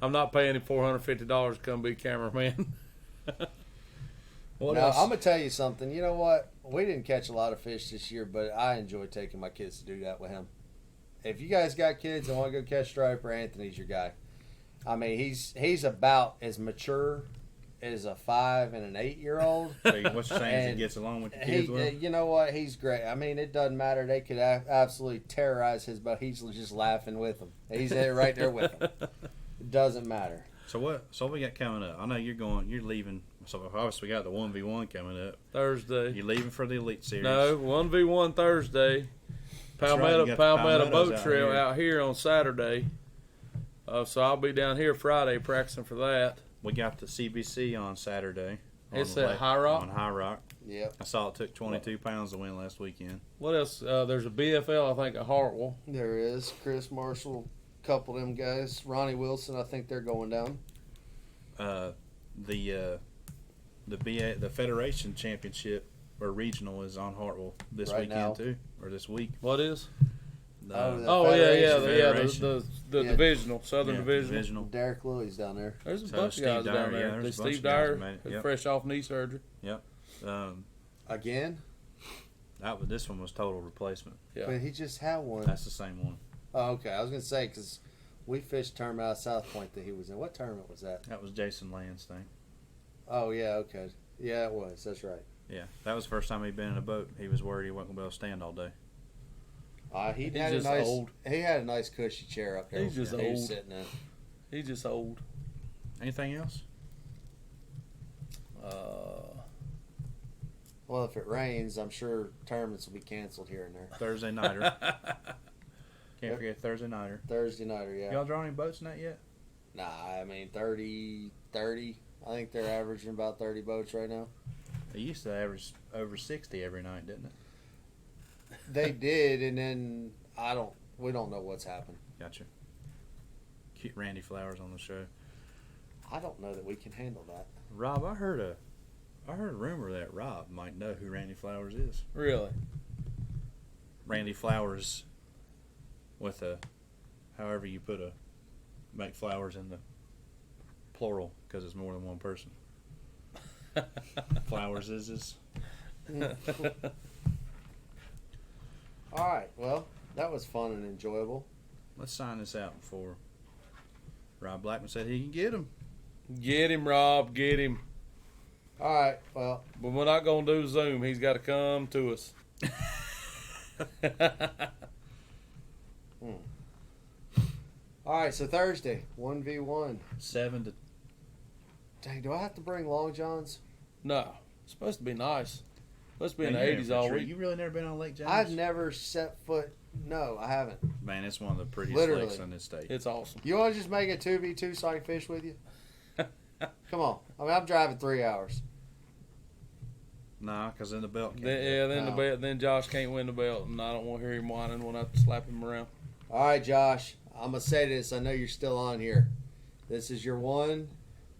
I'm not paying him $450 to come be cameraman. What Now, else? I'm gonna tell you something. You know what? We didn't catch a lot of fish this year, but I enjoy taking my kids to do that with him. If you guys got kids and want to go catch striper, Anthony's your guy. I mean, he's about as mature as a 5 and an 8-year-old. So what you're saying is he And gets along with the kids well? You know what? He's great. I mean, it doesn't matter. They could absolutely terrorize his boat. He's just laughing with them. He's right there with them. It doesn't matter. So what we got coming up? I know you're leaving. So obviously we got the 1v1 coming up. Thursday. You're leaving for the Elite Series. No, 1v1 Thursday. That's right, Palmetto, you got the Palmetto Palmettos Boat out Trail here. out here on Saturday. So I'll be down here Friday practicing for that. We got the CBC on Saturday. It's the at High Rock? On High Rock. Yep. I saw it took 22 pounds to win last weekend. What else? There's a BFL, I think, at Hartwell. There is Chris Marshall, couple of them guys. Ronnie Wilson, I think they're going down. The Federation Championship or regional is on Hartwell this Right weekend now. too, or this week. What is? Oh yeah, Federation. the Yeah. divisional, Southern Yeah, Divisional. Derek Lilly's down there. There's a So bunch of Steve guys Dyer, down yeah, there. there's There's a bunch Steve of guys Dyer, that made it, yep. fresh off knee surgery. Yep. Again? This one was total replacement. Yeah. But he just had one. That's the same one. Oh, okay. I was going to say, because we fished tournament out of South Point that he was in. What tournament was that? That was Jason Land's thing. Oh, yeah, okay. Yeah, it was. That's right. Yeah, that was the first time he'd been in a boat. He was worried he wasn't gonna be able to stand all day. He He's had just a nice, old. He had a nice cushy chair up there. He's just he was old. sitting in. He's just old. Anything else? Well, if it rains, I'm sure tournaments will be canceled here and there. Thursday nighter. Can't forget Thursday nighter. Thursday nighter, yeah. Y'all draw any boats in that yet? Nah, I mean 30. I think they're averaging about 30 boats right now. They used to average over 60 every night, didn't it? They did, and then we don't know what's happened. Gotcha. Cute Randy Flowers on the show. I don't know that we can handle that. Rob, I heard a rumor that Rob might know who Randy Flowers is. Really? Randy Flowers with a, however you make flowers in the plural because it's more than one person. Flowers is. All right, well, that was fun and enjoyable. Let's sign this out before Rob Blackman said he can get him. Get him, Rob. Get him. All right, well, But we're not gonna do Zoom. He's got to come to us. all right, so Thursday, 1v1. 7 to. Dang, do I have to bring long johns? No, it's supposed to be nice. Supposed to be in Man, the you're 80s for a all treat. week. You really never been on Lake James? I've never set foot. No, I haven't. Man, it's one of the prettiest Literally. lakes in this state. It's awesome. You want to just make it 2v2 so I can fish with you? Come on. I mean, I'm driving 3 hours. Nah, because in the belt. Can't Then No. the belt. Then Josh can't win the belt, and I don't want to hear him whining when I slap him around. All right, Josh. I'm going to say this. I know you're still on here. This is your one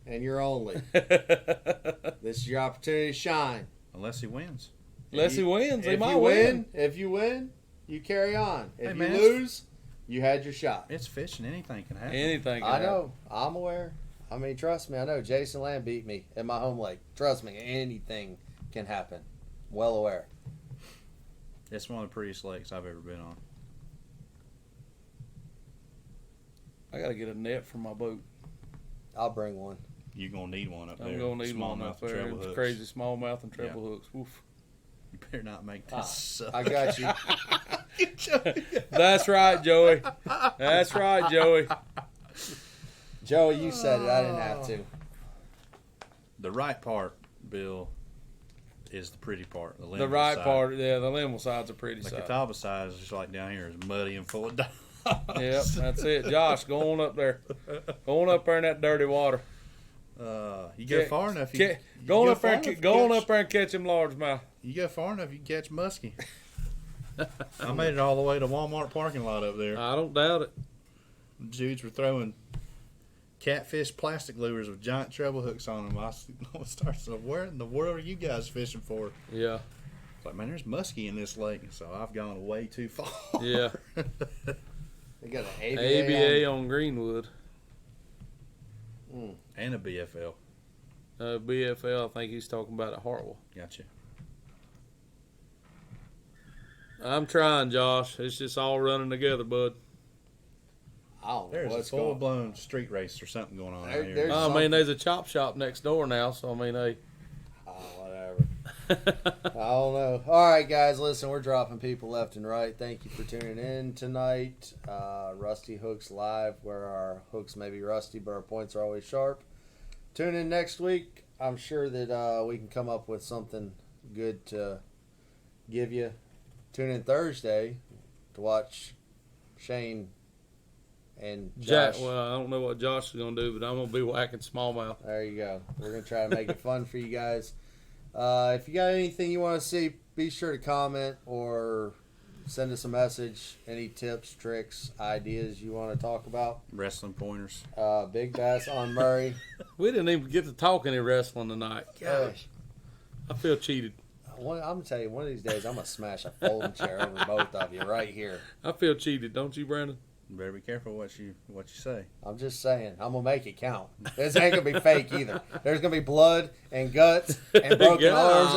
and your only. This is your opportunity to shine. Unless he wins. Unless he wins, he If might you win. if you win, you carry on. If Hey, you man, lose, you had your shot. It's fishing. Anything can happen. Anything. I know. I'm aware. I mean, trust me. I know Jason Lamb beat me in my home lake. Trust me. Anything can happen. Well aware. It's one of the prettiest lakes I've ever been on. I got to get a net for my boat. I'll bring one. You're going to need one up there. I'm gonna need one Smallmouth up and there. treble It's hooks. crazy smallmouth and treble hooks. Oof. You better not make this suck. I got you. That's right, Joey. That's right, Joey. Joey, you said it. I didn't have to. The right part, Bill, is the pretty part. The, The limbal right side. part, yeah, the limbal side's a pretty The side. Catawba side is just like down here, is muddy and full of dogs. Yep, that's it. Josh, go on up there. Go on up there in that dirty water. You go far enough. You Go on go up there far and enough, go on catch- up there and catch him largemouth. You go far enough, you can catch muskie. I made it all the way to Walmart parking lot up there. I don't doubt it. Dudes were throwing catfish plastic lures with giant treble hooks on them. I started saying, where in the world are you guys fishing for? Yeah, It's like, man, there's muskie in this lake. So I've gone way too far. yeah. They got an ABA. ABA on Greenwood. And a BFL. BFL, I think he's talking about at Hartwell. Gotcha. I'm trying, Josh. It's just all running together, bud. I don't know There's a what's going on. full-blown street race or something going on out here. There's I mean, there's a chop shop next door now, so I mean, hey. Oh, whatever. I don't know. All right, guys, listen, we're dropping people left and right. Thank you for tuning in tonight. Rusty Hooks Live, where our hooks may be rusty, but our points are always sharp. Tune in next week. I'm sure that we can come up with something good to give you. Tune in Thursday to watch Shane and Jack, Josh. well, I don't know what Josh is going to do, but I'm going to be whacking smallmouth. There you go. We're going to try to make it fun for you guys. If you got anything you want to see, be sure to comment or send us a message. Any tips, tricks, ideas you want to talk about. Wrestling pointers. Big Bass on Murray. We didn't even get to talk any wrestling tonight. Uh, I feel cheated. I'm gonna tell you, one of these days I'm gonna smash a folding chair over both of you right here. I feel cheated, don't you, Brandon? You better be careful what you say. I'm just saying, I'm gonna make it count. This ain't gonna be fake either. There's gonna be blood and guts and broken arms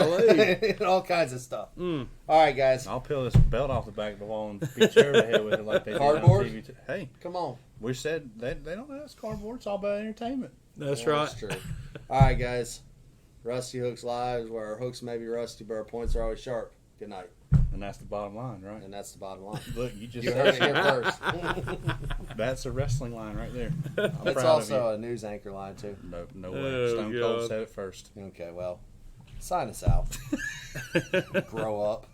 and all kinds of stuff. All right, guys. I'll peel this belt off the back of the wall and beat you over the head with it like they Cardboard? did on TV. Hey, Come on. we said they don't know it's cardboard. It's all about entertainment. That's Yeah, right. That's true. All right, guys. Rusty Hooks Live, where our hooks may be rusty, but our points are always sharp. Good night. And that's the bottom line, right? And that's the bottom line. Look, you just You said heard it it. here first. That's a wrestling line right there. I'm It's proud also of a news anchor line, too. you. No way. Oh, Stone God. Cold said it first. Okay, well, sign us out. Grow up.